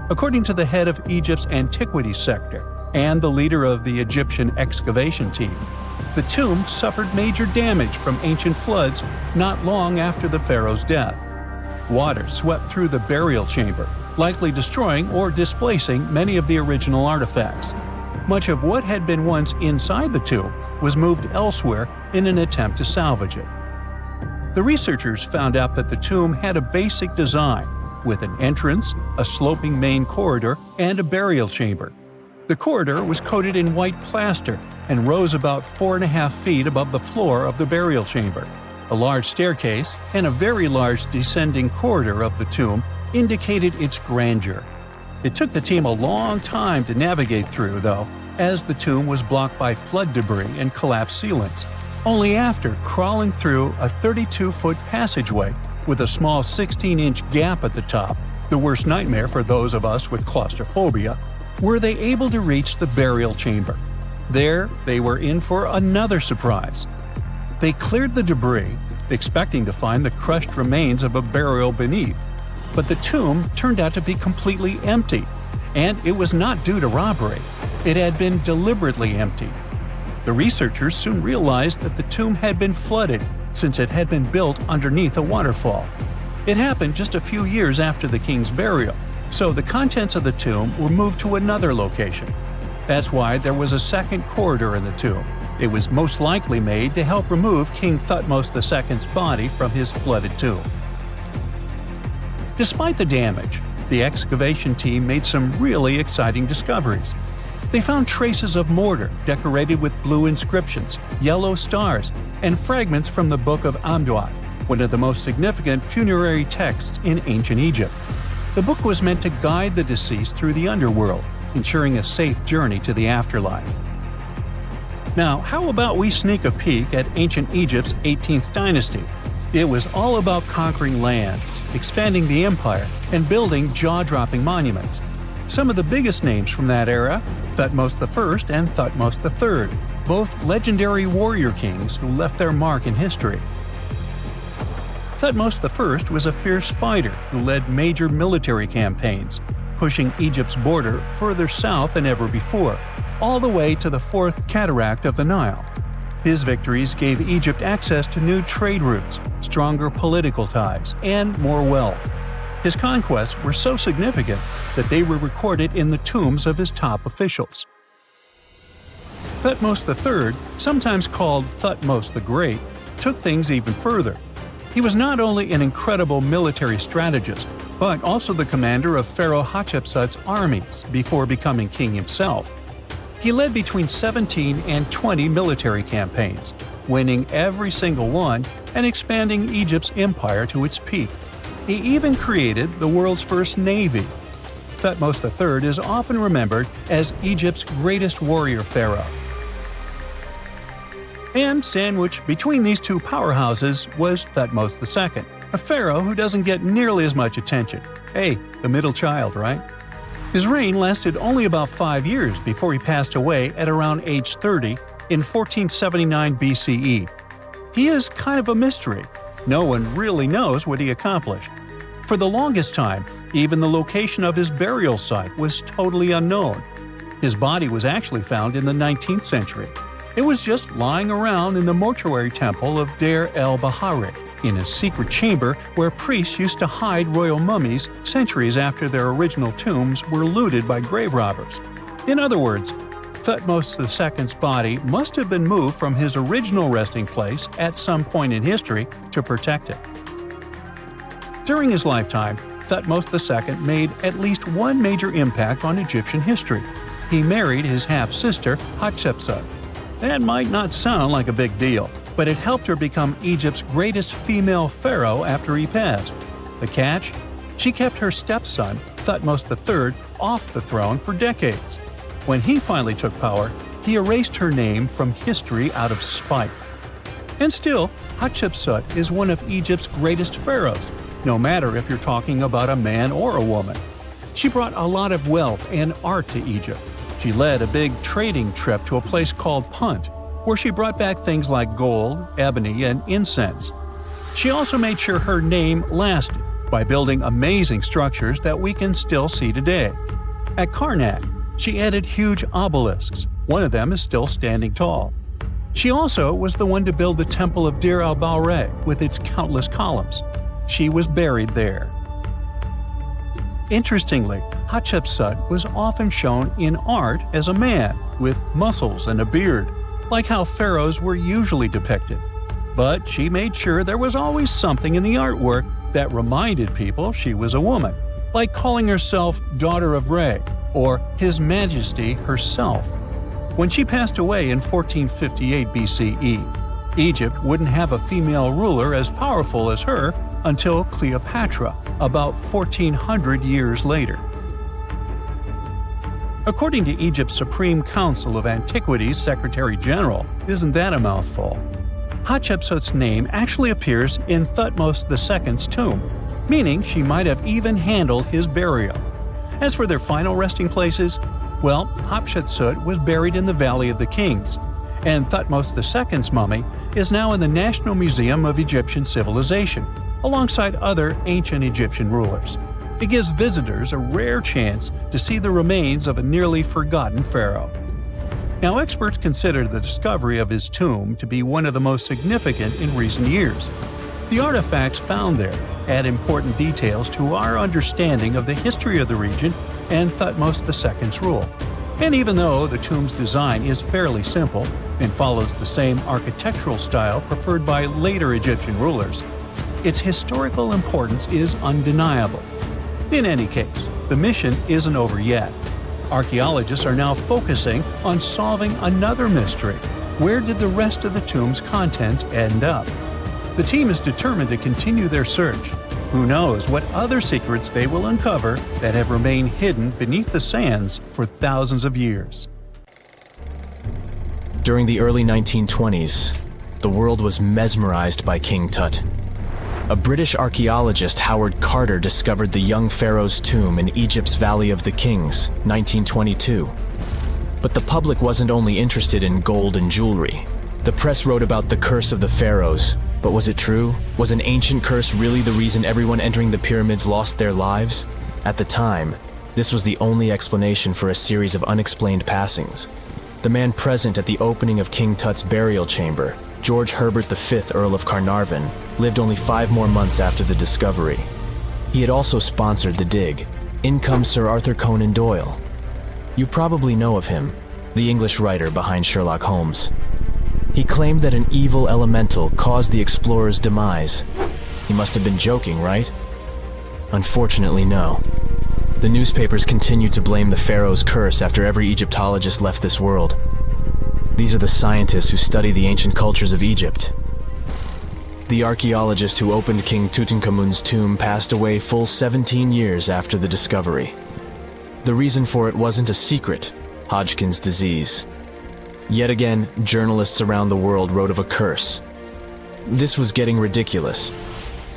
According to the head of Egypt's antiquities sector and the leader of the Egyptian excavation team, the tomb suffered major damage from ancient floods not long after the pharaoh's death. Water swept through the burial chamber, likely destroying or displacing many of the original artifacts. Much of what had been once inside the tomb was moved elsewhere in an attempt to salvage it. The researchers found out that the tomb had a basic design, with an entrance, a sloping main corridor, and a burial chamber. The corridor was coated in white plaster and rose about 4.5 feet above the floor of the burial chamber. A large staircase and a very large descending corridor of the tomb indicated its grandeur. It took the team a long time to navigate through, though, as the tomb was blocked by flood debris and collapsed ceilings. Only after crawling through a 32-foot passageway with a small 16-inch gap at the top, the worst nightmare for those of us with claustrophobia, were they able to reach the burial chamber. There, they were in for another surprise. They cleared the debris, expecting to find the crushed remains of a burial beneath. But the tomb turned out to be completely empty, and it was not due to robbery. It had been deliberately emptied. The researchers soon realized that the tomb had been flooded since it had been built underneath a waterfall. It happened just a few years after the king's burial, so the contents of the tomb were moved to another location. That's why there was a second corridor in the tomb. It was most likely made to help remove King Thutmos II's body from his flooded tomb. Despite the damage, the excavation team made some really exciting discoveries. They found traces of mortar decorated with blue inscriptions, yellow stars, and fragments from the Book of Untold, one of the most significant funerary texts in ancient Egypt. The book was meant to guide the deceased through the underworld, ensuring a safe journey to the afterlife. Now, how about we sneak a peek at ancient Egypt's 18th dynasty? It was all about conquering lands, expanding the empire, and building jaw-dropping monuments. Some of the biggest names from that era: Thutmos I and Thutmos III, both legendary warrior kings who left their mark in history. Thutmos I was a fierce fighter who led major military campaigns, pushing Egypt's border further south than ever before, all the way to the fourth cataract of the Nile. His victories gave Egypt access to new trade routes, stronger political ties, and more wealth. His conquests were so significant that they were recorded in the tombs of his top officials. Thutmos III, sometimes called Thutmos the Great, took things even further. He was not only an incredible military strategist, but also the commander of Pharaoh Hatshepsut's armies before becoming king himself. He led between 17 and 20 military campaigns, winning every single one and expanding Egypt's empire to its peak. He even created the world's first navy. Thutmos III is often remembered as Egypt's greatest warrior pharaoh. And sandwiched between these two powerhouses was Thutmos II, a pharaoh who doesn't get nearly as much attention. Hey, the middle child, right? His reign lasted only about 5 years before he passed away at around age 30 in 1479 BCE. He is kind of a mystery. No one really knows what he accomplished. For the longest time, even the location of his burial site was totally unknown. His body was actually found in the 19th century. It was just lying around in the mortuary temple of Deir el-Bahari, in a secret chamber where priests used to hide royal mummies centuries after their original tombs were looted by grave robbers. In other words, Thutmos II's body must have been moved from his original resting place at some point in history to protect it. During his lifetime, Thutmos II made at least one major impact on Egyptian history. He married his half-sister Hatshepsut. That might not sound like a big deal, but it helped her become Egypt's greatest female pharaoh after he passed. The catch? She kept her stepson, Thutmos III, off the throne for decades. When he finally took power, he erased her name from history out of spite. And still, Hatshepsut is one of Egypt's greatest pharaohs, no matter if you're talking about a man or a woman. She brought a lot of wealth and art to Egypt. She led a big trading trip to a place called Punt, where she brought back things like gold, ebony, and incense. She also made sure her name lasted by building amazing structures that we can still see today. At Karnak, she added huge obelisks. One of them is still standing tall. She also was the one to build the Temple of Deir el-Bahari with its countless columns. She was buried there. Interestingly, Hatshepsut was often shown in art as a man, with muscles and a beard, like how pharaohs were usually depicted. But she made sure there was always something in the artwork that reminded people she was a woman, like calling herself Daughter of Re, or His Majesty herself. When she passed away in 1458 BCE, Egypt wouldn't have a female ruler as powerful as her until Cleopatra, about 1400 years later. According to Egypt's Supreme Council of Antiquities Secretary General, isn't that a mouthful? Hatshepsut's name actually appears in Thutmos II's tomb, meaning she might have even handled his burial. As for their final resting places, well, Hatshepsut was buried in the Valley of the Kings, and Thutmos II's mummy is now in the National Museum of Egyptian Civilization, alongside other ancient Egyptian rulers. It gives visitors a rare chance to see the remains of a nearly forgotten pharaoh. Now, experts consider the discovery of his tomb to be one of the most significant in recent years. The artifacts found there add important details to our understanding of the history of the region and Thutmos II's rule. And even though the tomb's design is fairly simple and follows the same architectural style preferred by later Egyptian rulers, its historical importance is undeniable. In any case, the mission isn't over yet. Archaeologists are now focusing on solving another mystery. Where did the rest of the tomb's contents end up? The team is determined to continue their search. Who knows what other secrets they will uncover that have remained hidden beneath the sands for thousands of years. During the early 1920s, the world was mesmerized by King Tut. A British archaeologist, Howard Carter, discovered the young pharaoh's tomb in Egypt's Valley of the Kings, 1922. But the public wasn't only interested in gold and jewelry. The press wrote about the curse of the pharaohs, but was it true? Was an ancient curse really the reason everyone entering the pyramids lost their lives? At the time, this was the only explanation for a series of unexplained passings. The man present at the opening of King Tut's burial chamber, George Herbert V, Earl of Carnarvon, lived only 5 more months after the discovery. He had also sponsored the dig. In comes Sir Arthur Conan Doyle. You probably know of him, the English writer behind Sherlock Holmes. He claimed that an evil elemental caused the explorer's demise. He must have been joking, right? Unfortunately, no. The newspapers continued to blame the pharaoh's curse after every Egyptologist left this world. These are the scientists who study the ancient cultures of Egypt. The archaeologist who opened King Tutankhamun's tomb passed away full 17 years after the discovery. The reason for it wasn't a secret: Hodgkin's disease. Yet again, journalists around the world wrote of a curse. This was getting ridiculous.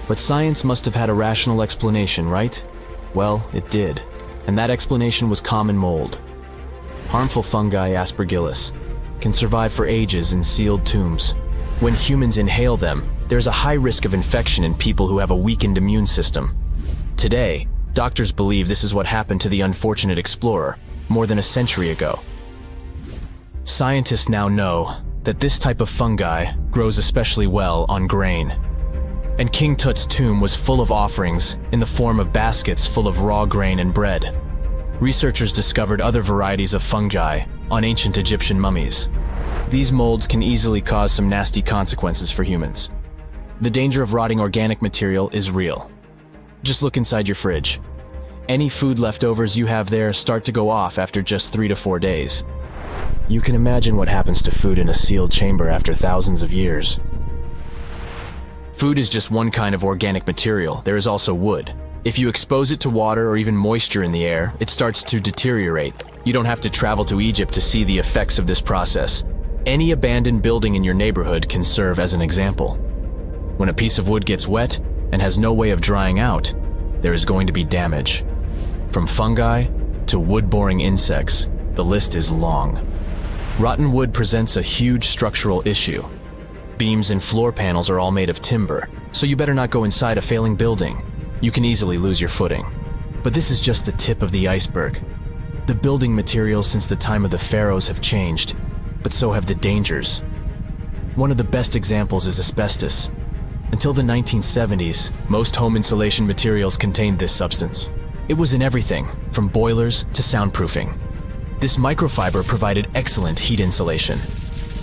But science must have had a rational explanation, right? Well, it did. And that explanation was common mold. Harmful fungi, Aspergillus, can survive for ages in sealed tombs. When humans inhale them, there's a high risk of infection in people who have a weakened immune system. Today, doctors believe this is what happened to the unfortunate explorer more than a century ago. Scientists now know that this type of fungi grows especially well on grain. And King Tut's tomb was full of offerings in the form of baskets full of raw grain and bread. Researchers discovered other varieties of fungi on ancient Egyptian mummies. These molds can easily cause some nasty consequences for humans. The danger of rotting organic material is real. Just look inside your fridge. Any food leftovers you have there start to go off after just 3 to 4 days. You can imagine what happens to food in a sealed chamber after thousands of years. Food is just one kind of organic material. There is also wood. If you expose it to water or even moisture in the air, it starts to deteriorate. You don't have to travel to Egypt to see the effects of this process. Any abandoned building in your neighborhood can serve as an example. When a piece of wood gets wet and has no way of drying out, there is going to be damage. From fungi to wood-boring insects, the list is long. Rotten wood presents a huge structural issue. Beams and floor panels are all made of timber, so you better not go inside a failing building. You can easily lose your footing. But this is just the tip of the iceberg. The building materials since the time of the pharaohs have changed, but so have the dangers. One of the best examples is asbestos. Until the 1970s, most home insulation materials contained this substance. It was in everything, from boilers to soundproofing. This microfiber provided excellent heat insulation.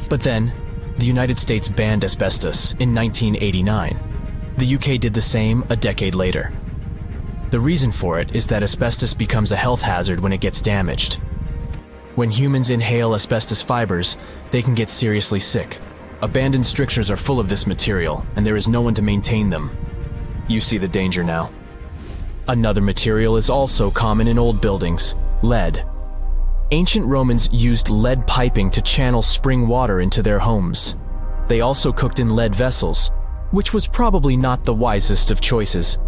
But then, the United States banned asbestos in 1989. The UK did the same a decade later. The reason for it is that asbestos becomes a health hazard when it gets damaged. When humans inhale asbestos fibers, they can get seriously sick. Abandoned structures are full of this material, and there is no one to maintain them. You see the danger now. Another material is also common in old buildings: lead. Ancient Romans used lead piping to channel spring water into their homes. They also cooked in lead vessels, which was probably not the wisest of choices.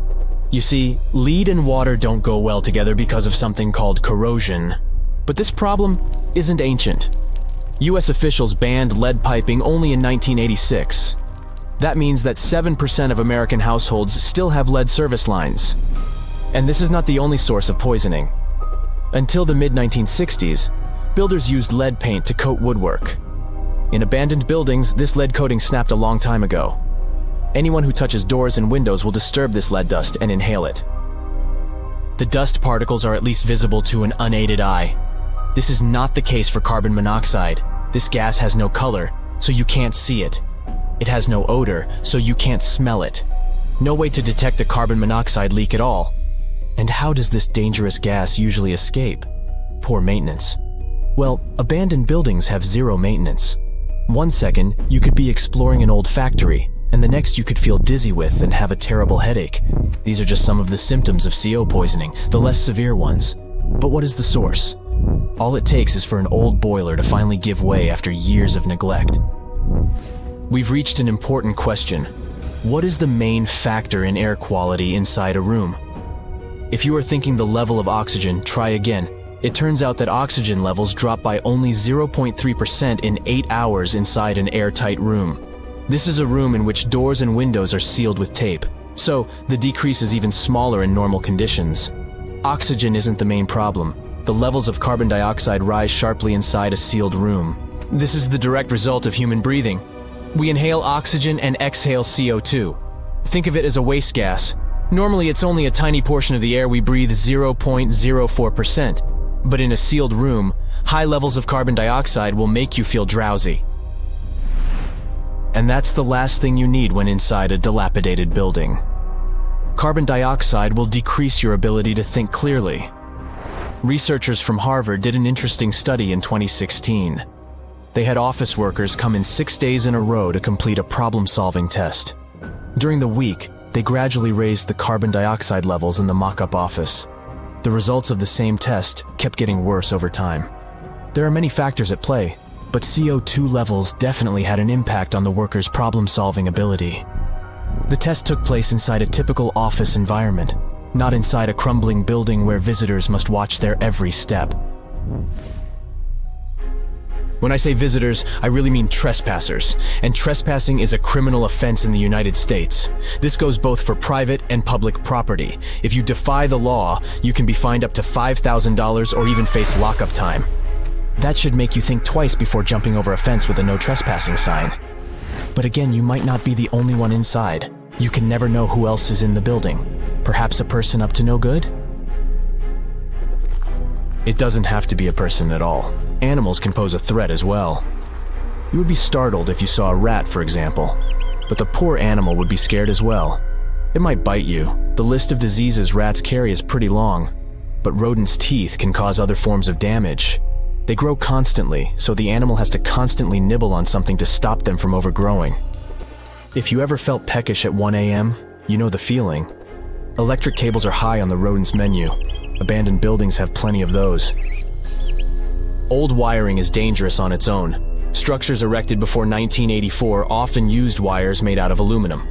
You see, lead and water don't go well together because of something called corrosion. But this problem isn't ancient. US officials banned lead piping only in 1986. That means that 7% of American households still have lead service lines. And this is not the only source of poisoning. Until the mid-1960s, builders used lead paint to coat woodwork. In abandoned buildings, this lead coating snapped a long time ago. Anyone who touches doors and windows will disturb this lead dust and inhale it. The dust particles are at least visible to an unaided eye. This is not the case for carbon monoxide. This gas has no color, so you can't see it. It has no odor, so you can't smell it. No way to detect a carbon monoxide leak at all. And how does this dangerous gas usually escape? Poor maintenance. Well, abandoned buildings have zero maintenance. 1 second, you could be exploring an old factory, and the next you could feel dizzy with and have a terrible headache. These are just some of the symptoms of CO poisoning, the less severe ones. But what is the source? All it takes is for an old boiler to finally give way after years of neglect. We've reached an important question. What is the main factor in air quality inside a room? If you are thinking the level of oxygen, try again. It turns out that oxygen levels drop by only 0.3% in 8 hours inside an airtight room. This is a room in which doors and windows are sealed with tape, so the decrease is even smaller in normal conditions. Oxygen isn't the main problem. The levels of carbon dioxide rise sharply inside a sealed room. This is the direct result of human breathing. We inhale oxygen and exhale CO2. Think of it as a waste gas. Normally it's only a tiny portion of the air we breathe, 0.04%. But in a sealed room, high levels of carbon dioxide will make you feel drowsy. And that's the last thing you need when inside a dilapidated building. Carbon dioxide will decrease your ability to think clearly. Researchers from Harvard did an interesting study in 2016. They had office workers come in 6 days in a row to complete a problem-solving test. During the week, they gradually raised the carbon dioxide levels in the mock-up office. The results of the same test kept getting worse over time. There are many factors at play, but CO2 levels definitely had an impact on the workers' problem-solving ability. The test took place inside a typical office environment, not inside a crumbling building where visitors must watch their every step. When I say visitors, I really mean trespassers, and trespassing is a criminal offense in the United States. This goes both for private and public property. If you defy the law, you can be fined up to $5,000 or even face lockup time. That should make you think twice before jumping over a fence with a no trespassing sign. But again, you might not be the only one inside. You can never know who else is in the building. Perhaps a person up to no good? It doesn't have to be a person at all. Animals can pose a threat as well. You would be startled if you saw a rat, for example. But the poor animal would be scared as well. It might bite you. The list of diseases rats carry is pretty long. But rodents' teeth can cause other forms of damage. They grow constantly, so the animal has to constantly nibble on something to stop them from overgrowing. If you ever felt peckish at 1 a.m., you know the feeling. Electric cables are high on the rodents' menu. Abandoned buildings have plenty of those. Old wiring is dangerous on its own. Structures erected before 1984 often used wires made out of aluminum.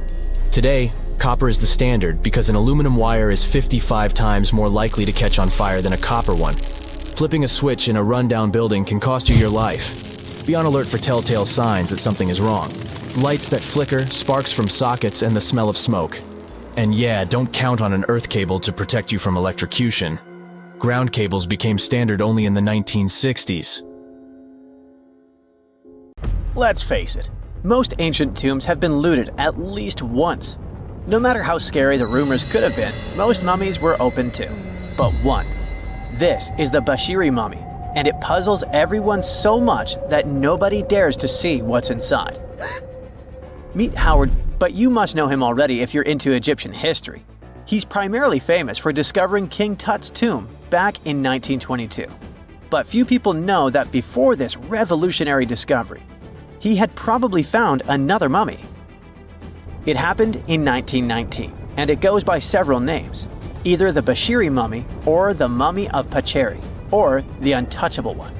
Today, copper is the standard because an aluminum wire is 55 times more likely to catch on fire than a copper one. Flipping a switch in a rundown building can cost you your life. Be on alert for telltale signs that something is wrong. Lights that flicker, sparks from sockets, and the smell of smoke. And yeah, don't count on an earth cable to protect you from electrocution. Ground cables became standard only in the 1960s. Let's face it, most ancient tombs have been looted at least once. No matter how scary the rumors could have been, most mummies were open to. But one. This is the Bashiri mummy, and it puzzles everyone so much that nobody dares to see what's inside. Meet Howard, but you must know him already if you're into Egyptian history. He's primarily famous for discovering King Tut's tomb back in 1922. But few people know that before this revolutionary discovery, he had probably found another mummy. It happened in 1919, and it goes by several names, either the Bashiri mummy or the mummy of Pacheri, or the untouchable one.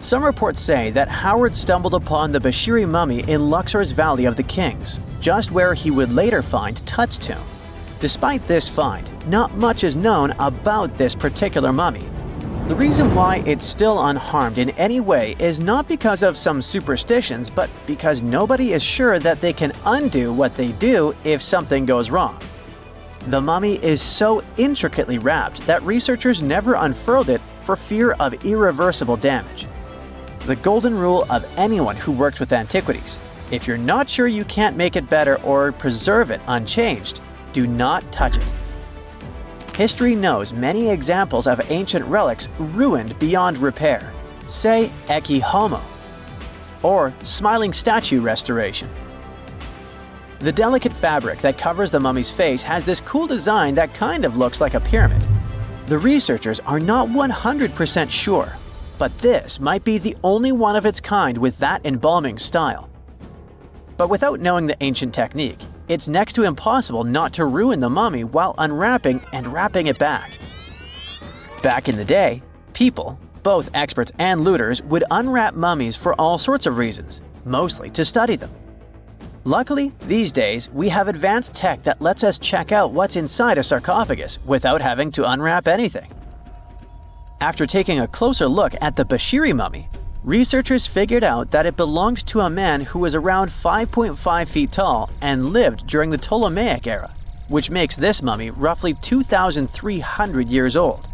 Some reports say that Howard stumbled upon the Bashiri mummy in Luxor's Valley of the Kings, just where he would later find Tut's tomb. Despite this find, not much is known about this particular mummy. The reason why it's still unharmed in any way is not because of some superstitions, but because nobody is sure that they can undo what they do if something goes wrong. The mummy is so intricately wrapped that researchers never unfurled it for fear of irreversible damage. The golden rule of anyone who works with antiquities: if you're not sure you can't make it better or preserve it unchanged, do not touch it. History knows many examples of ancient relics ruined beyond repair, say Ecce Homo, or smiling statue restoration. The delicate fabric that covers the mummy's face has this cool design that kind of looks like a pyramid. The researchers are not 100% sure, but this might be the only one of its kind with that embalming style. But without knowing the ancient technique, it's next to impossible not to ruin the mummy while unwrapping and wrapping it back. Back in the day, People, both experts and looters, would unwrap mummies for all sorts of reasons, mostly to study them. Luckily, these days, we have advanced tech that lets us check out what's inside a sarcophagus without having to unwrap anything. After taking a closer look at the Bashiri mummy, researchers figured out that it belonged to a man who was around 5.5 feet tall and lived during the Ptolemaic era, which makes this mummy roughly 2,300 years old.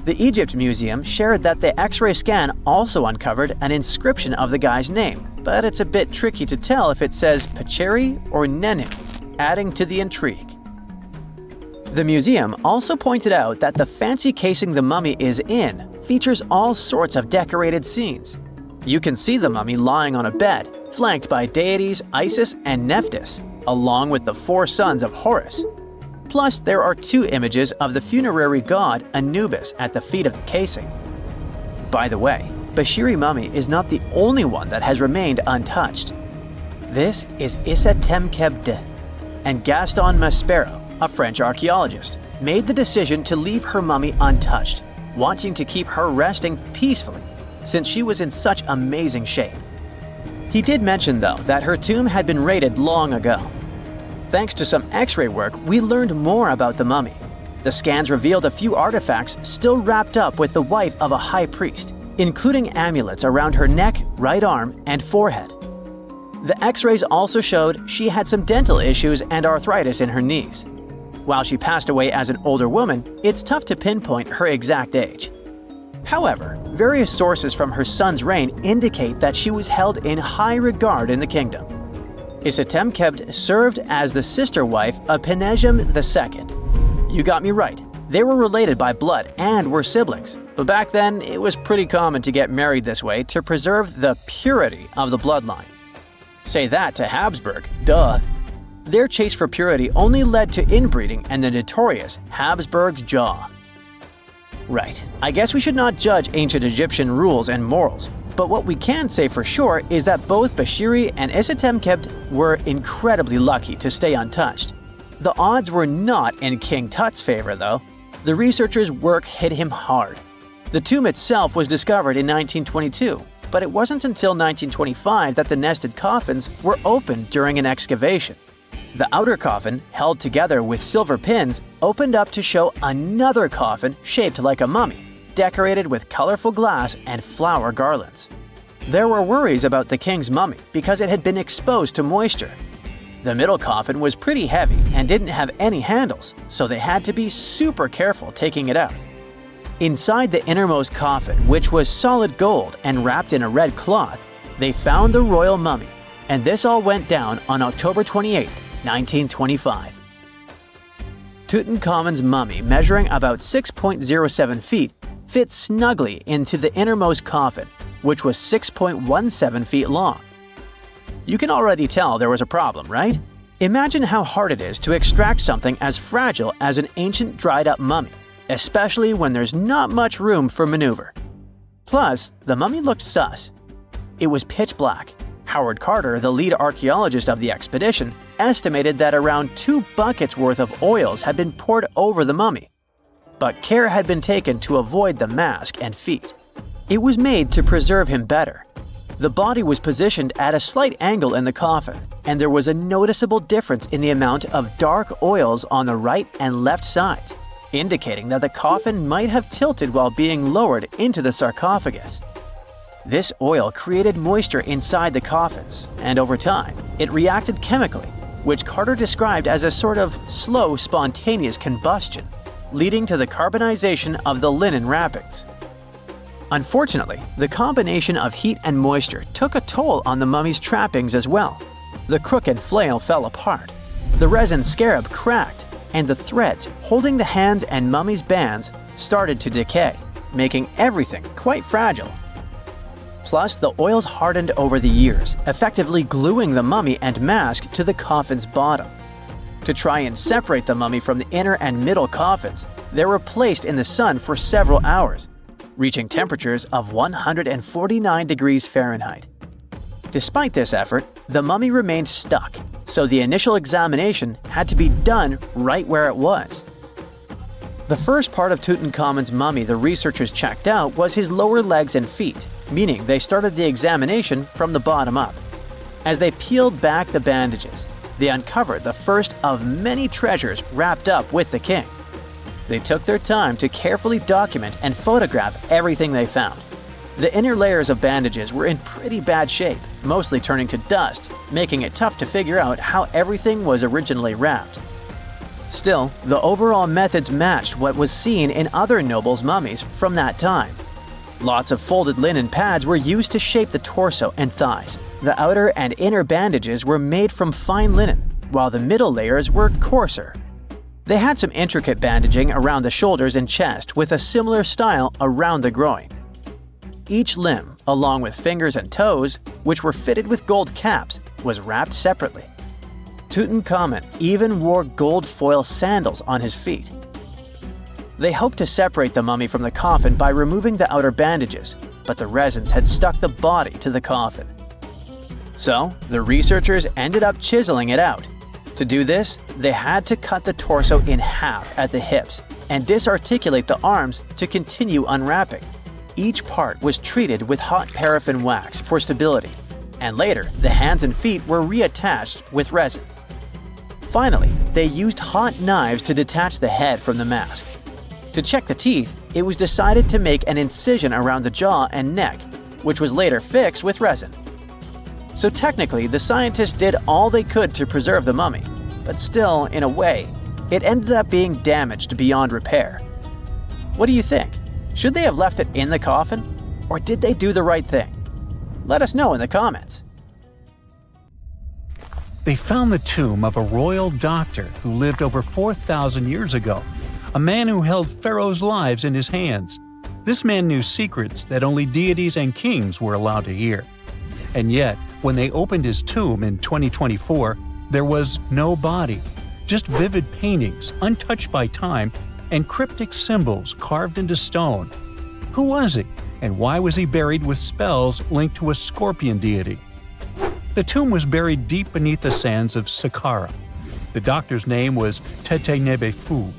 The Egypt Museum shared that the X-ray scan also uncovered an inscription of the guy's name, but it's a bit tricky to tell if it says Pacheri or Nenu, adding to the intrigue. The museum also pointed out that the fancy casing the mummy is in features all sorts of decorated scenes. You can see the mummy lying on a bed, flanked by deities Isis and Nephthys, along with the 4 sons of Horus. Plus, there are 2 images of the funerary god Anubis at the feet of the casing. By the way, Bashiri mummy is not the only one that has remained untouched. This is Issa Temkebde, and Gaston Maspero, a French archaeologist, made the decision to leave her mummy untouched, wanting to keep her resting peacefully since she was in such amazing shape. He did mention, though, that her tomb had been raided long ago. Thanks to some X-ray work, we learned more about the mummy. The scans revealed a few artifacts still wrapped up with the wife of a high priest, including amulets around her neck, right arm, and forehead. The X-rays also showed she had some dental issues and arthritis in her knees. While she passed away as an older woman, it's tough to pinpoint her exact age. However, various sources from her son's reign indicate that she was held in high regard in the kingdom. Isitemkebd served as the sister wife of Penejam II. You got me right, they were related by blood and were siblings, but back then it was pretty common to get married this way to preserve the purity of the bloodline. Say that to Habsburg, duh. Their chase for purity only led to inbreeding and the notorious Habsburg's jaw. Right, I guess we should not judge ancient Egyptian rules and morals, but what we can say for sure is that both Bashiri and Isitemkebd were incredibly lucky to stay untouched. The odds were not in King Tut's favor, though. The researchers' work hit him hard. The tomb itself was discovered in 1922, but it wasn't until 1925 that the nested coffins were opened during an excavation. The outer coffin, held together with silver pins, opened up to show another coffin shaped like a mummy, decorated with colorful glass and flower garlands. There were worries about the king's mummy because it had been exposed to moisture. The middle coffin was pretty heavy and didn't have any handles, so they had to be super careful taking it out. Inside the innermost coffin, which was solid gold and wrapped in a red cloth, they found the royal mummy, and this all went down on October 28, 1925. Tutankhamun's mummy, measuring about 6.07 feet, fit snugly into the innermost coffin, which was 6.17 feet long. You can already tell there was a problem, right? Imagine how hard it is to extract something as fragile as an ancient dried-up mummy, especially when there's not much room for maneuver. Plus, the mummy looked sus. It was pitch black. Howard Carter, the lead archaeologist of the expedition, estimated that around 2 buckets worth of oils had been poured over the mummy. But care had been taken to avoid the mask and feet. It was made to preserve him better. The body was positioned at a slight angle in the coffin, and there was a noticeable difference in the amount of dark oils on the right and left sides, indicating that the coffin might have tilted while being lowered into the sarcophagus. This oil created moisture inside the coffins, and over time, it reacted chemically, which Carter described as a sort of slow, spontaneous combustion, leading to the carbonization of the linen wrappings. Unfortunately, the combination of heat and moisture took a toll on the mummy's trappings as well. The crook and flail fell apart, the resin scarab cracked, and the threads holding the hands and mummy's bands started to decay, making everything quite fragile. Plus, the oils hardened over the years, effectively gluing the mummy and mask to the coffin's bottom. To try and separate the mummy from the inner and middle coffins, they were placed in the sun for several hours, reaching temperatures of 149 degrees Fahrenheit. Despite this effort, the mummy remained stuck, so the initial examination had to be done right where it was. The first part of Tutankhamun's mummy the researchers checked out was his lower legs and feet, meaning they started the examination from the bottom up. As they peeled back the bandages, they uncovered the first of many treasures wrapped up with the king. They took their time to carefully document and photograph everything they found. The inner layers of bandages were in pretty bad shape, mostly turning to dust, making it tough to figure out how everything was originally wrapped. Still, the overall methods matched what was seen in other nobles' mummies from that time. Lots of folded linen pads were used to shape the torso and thighs. The outer and inner bandages were made from fine linen, while the middle layers were coarser. They had some intricate bandaging around the shoulders and chest with a similar style around the groin. Each limb, along with fingers and toes, which were fitted with gold caps, was wrapped separately. Tutankhamun even wore gold foil sandals on his feet. They hoped to separate the mummy from the coffin by removing the outer bandages, but the resins had stuck the body to the coffin. So, the researchers ended up chiseling it out. To do this, they had to cut the torso in half at the hips and disarticulate the arms to continue unwrapping. Each part was treated with hot paraffin wax for stability, and later the hands and feet were reattached with resin. Finally, they used hot knives to detach the head from the mask. To check the teeth, it was decided to make an incision around the jaw and neck, which was later fixed with resin. So technically, the scientists did all they could to preserve the mummy, but still, in a way, it ended up being damaged beyond repair. What do you think? Should they have left it in the coffin? Or did they do the right thing? Let us know in the comments. They found the tomb of a royal doctor who lived over 4,000 years ago, a man who held pharaohs' lives in his hands. This man knew secrets that only deities and kings were allowed to hear. And yet, when they opened his tomb in 2024, there was no body, just vivid paintings, untouched by time, and cryptic symbols carved into stone. Who was he, and why was he buried with spells linked to a scorpion deity? The tomb was buried deep beneath the sands of Saqqara. The doctor's name was Tutankhamun.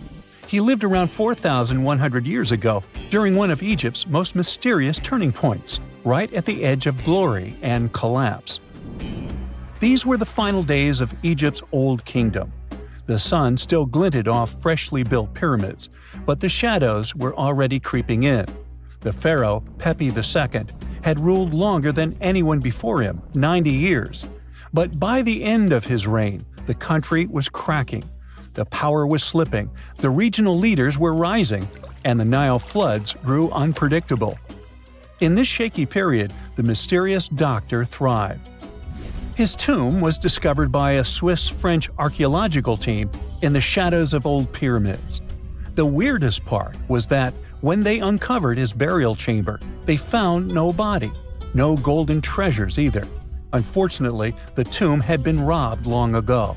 He lived around 4,100 years ago, during one of Egypt's most mysterious turning points, right at the edge of glory and collapse. These were the final days of Egypt's Old Kingdom. The sun still glinted off freshly built pyramids, but the shadows were already creeping in. The pharaoh, Pepi II, had ruled longer than anyone before him, 90 years. But by the end of his reign, the country was cracking. The power was slipping, the regional leaders were rising, and the Nile floods grew unpredictable. In this shaky period, the mysterious doctor thrived. His tomb was discovered by a Swiss-French archaeological team in the shadows of old pyramids. The weirdest part was that when they uncovered his burial chamber, they found no body, no golden treasures either. Unfortunately, the tomb had been robbed long ago.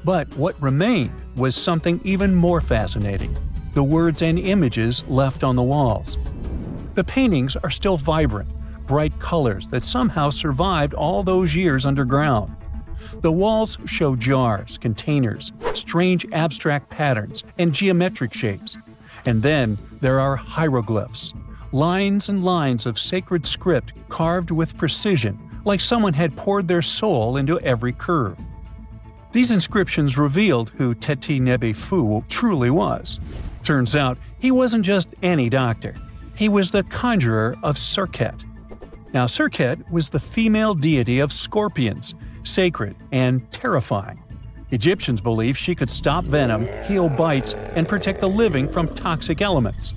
But what remained was something even more fascinating: the words and images left on the walls. The paintings are still vibrant, bright colors that somehow survived all those years underground. The walls show jars, containers, strange abstract patterns, and geometric shapes. And then there are hieroglyphs, lines and lines of sacred script carved with precision, like someone had poured their soul into every curve. These inscriptions revealed who Tutankhamun truly was. Turns out, he wasn't just any doctor. He was the conjurer of Serket. Now, Serket was the female deity of scorpions, sacred and terrifying. Egyptians believed she could stop venom, heal bites, and protect the living from toxic elements.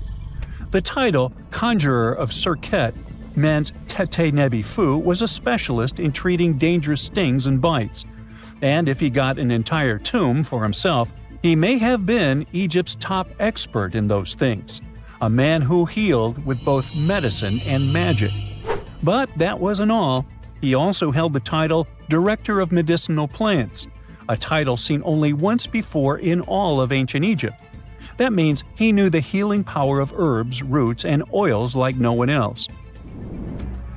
The title, Conjurer of Serket, meant Tutankhamun was a specialist in treating dangerous stings and bites. And if he got an entire tomb for himself, he may have been Egypt's top expert in those things, a man who healed with both medicine and magic. But that wasn't all. He also held the title Director of Medicinal Plants, a title seen only once before in all of ancient Egypt. That means he knew the healing power of herbs, roots, and oils like no one else.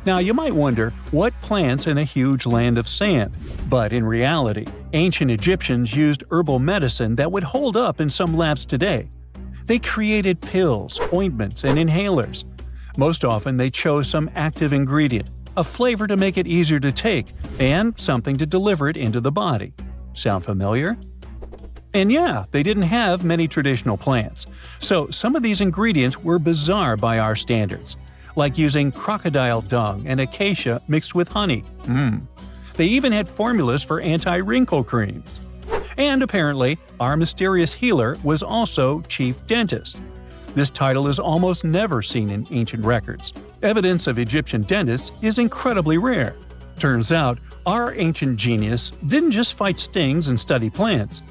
Now, you might wonder, what plants in a huge land of sand? But in reality, ancient Egyptians used herbal medicine that would hold up in some labs today. They created pills, ointments, and inhalers. Most often they chose some active ingredient, a flavor to make it easier to take, and something to deliver it into the body. Sound familiar? And yeah, they didn't have many traditional plants, so some of these ingredients were bizarre by our standards, like using crocodile dung and acacia mixed with honey. They even had formulas for anti-wrinkle creams. And apparently, our mysterious healer was also chief dentist. This title is almost never seen in ancient records. Evidence of Egyptian dentists is incredibly rare. Turns out, our ancient genius didn't just fight stings and study plants.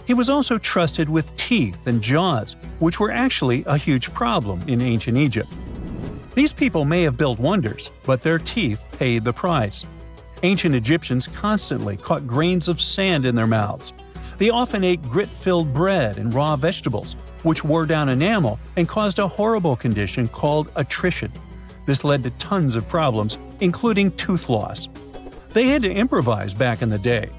He was also trusted with teeth and jaws, which were actually a huge problem in ancient Egypt. These people may have built wonders, but their teeth paid the price. Ancient Egyptians constantly caught grains of sand in their mouths. They often ate grit-filled bread and raw vegetables, which wore down enamel and caused a horrible condition called attrition. This led to tons of problems, including tooth loss. They had to improvise back in the day.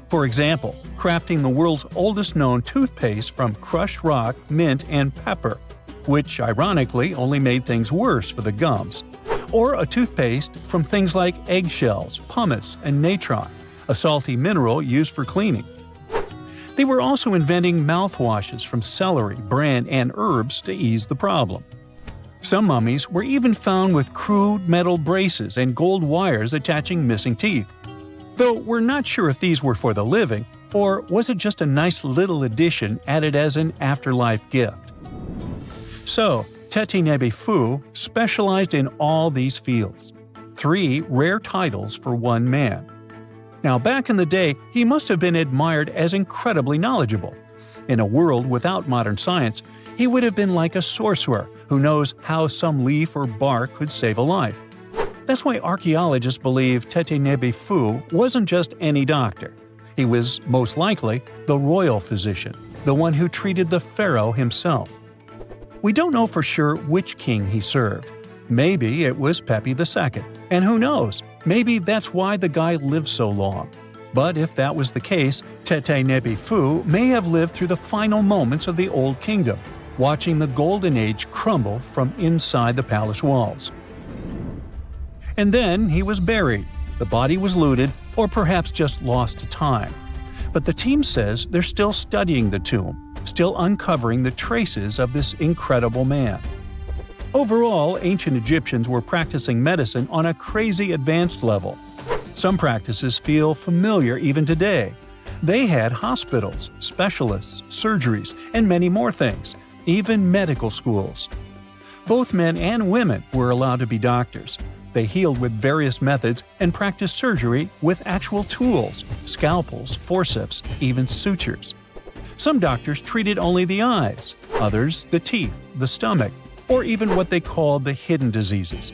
For example, crafting the world's oldest known toothpaste from crushed rock, mint, and pepper, which ironically only made things worse for the gums. Or a toothpaste from things like eggshells, pumice, and natron, a salty mineral used for cleaning. They were also inventing mouthwashes from celery, bran, and herbs to ease the problem. Some mummies were even found with crude metal braces and gold wires attaching missing teeth. Though we're not sure if these were for the living, or was it just a nice little addition added as an afterlife gift. So, Teti Nebi Fu specialized in all these fields. 3 rare titles for one man. Now back in the day, he must have been admired as incredibly knowledgeable. In a world without modern science, he would have been like a sorcerer who knows how some leaf or bark could save a life. That's why archaeologists believe Teti Nebi Fu wasn't just any doctor. He was, most likely, the royal physician, the one who treated the pharaoh himself. We don't know for sure which king he served. Maybe it was Pepi II, and who knows, maybe that's why the guy lived so long. But if that was the case, Teti Nebi Fu may have lived through the final moments of the Old Kingdom, watching the Golden Age crumble from inside the palace walls. And then he was buried, the body was looted, or perhaps just lost to time. But the team says they're still studying the tomb, still uncovering the traces of this incredible man. Overall, ancient Egyptians were practicing medicine on a crazy advanced level. Some practices feel familiar even today. They had hospitals, specialists, surgeries, and many more things, even medical schools. Both men and women were allowed to be doctors. They healed with various methods and practiced surgery with actual tools, scalpels, forceps, even sutures. Some doctors treated only the eyes, others the teeth, the stomach, or even what they called the hidden diseases.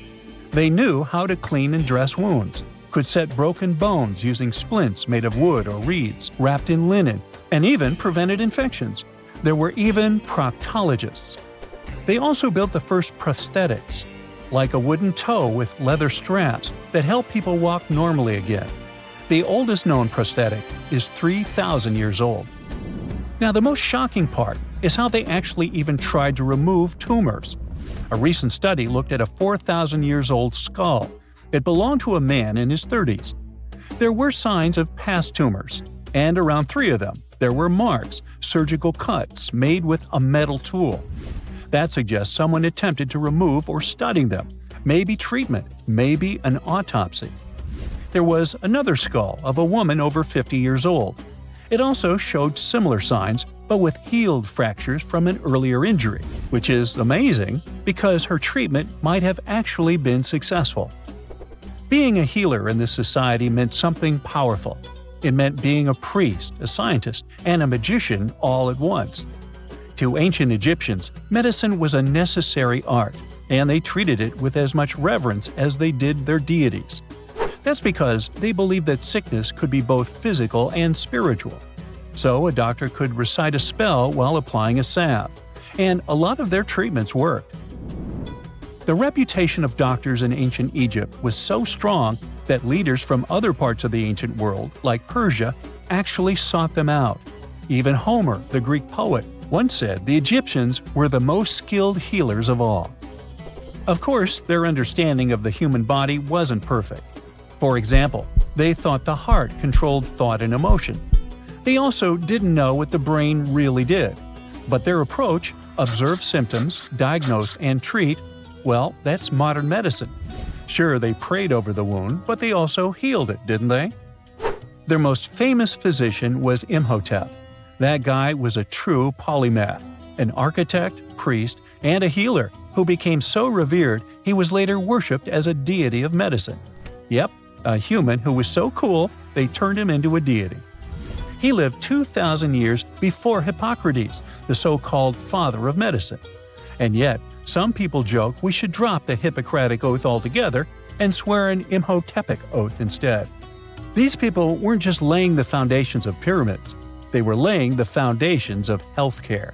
They knew how to clean and dress wounds, could set broken bones using splints made of wood or reeds wrapped in linen, and even prevented infections. There were even proctologists. They also built the first prosthetics, like a wooden toe with leather straps that help people walk normally again. The oldest known prosthetic is 3,000 years old. Now, the most shocking part is how they actually even tried to remove tumors. A recent study looked at a 4,000 years old skull. It belonged to a man in his 30s. There were signs of past tumors, and around 3 of them, there were marks, surgical cuts made with a metal tool. That suggests someone attempted to remove or study them, maybe treatment, maybe an autopsy. There was another skull of a woman over 50 years old. It also showed similar signs, but with healed fractures from an earlier injury, which is amazing because her treatment might have actually been successful. Being a healer in this society meant something powerful. It meant being a priest, a scientist, and a magician all at once. To ancient Egyptians, medicine was a necessary art, and they treated it with as much reverence as they did their deities. That's because they believed that sickness could be both physical and spiritual. So a doctor could recite a spell while applying a salve, and a lot of their treatments worked. The reputation of doctors in ancient Egypt was so strong that leaders from other parts of the ancient world, like Persia, actually sought them out. Even Homer, the Greek poet, One said the Egyptians were the most skilled healers of all. Of course, their understanding of the human body wasn't perfect. For example, they thought the heart controlled thought and emotion. They also didn't know what the brain really did. But their approach, observe symptoms, diagnose, and treat, well, that's modern medicine. Sure, they prayed over the wound, but they also healed it, didn't they? Their most famous physician was Imhotep. That guy was a true polymath, an architect, priest, and a healer who became so revered he was later worshipped as a deity of medicine. Yep, a human who was so cool they turned him into a deity. He lived 2,000 years before Hippocrates, the so-called father of medicine. And yet, some people joke we should drop the Hippocratic Oath altogether and swear an Imhotepic oath instead. These people weren't just laying the foundations of pyramids, they were laying the foundations of healthcare.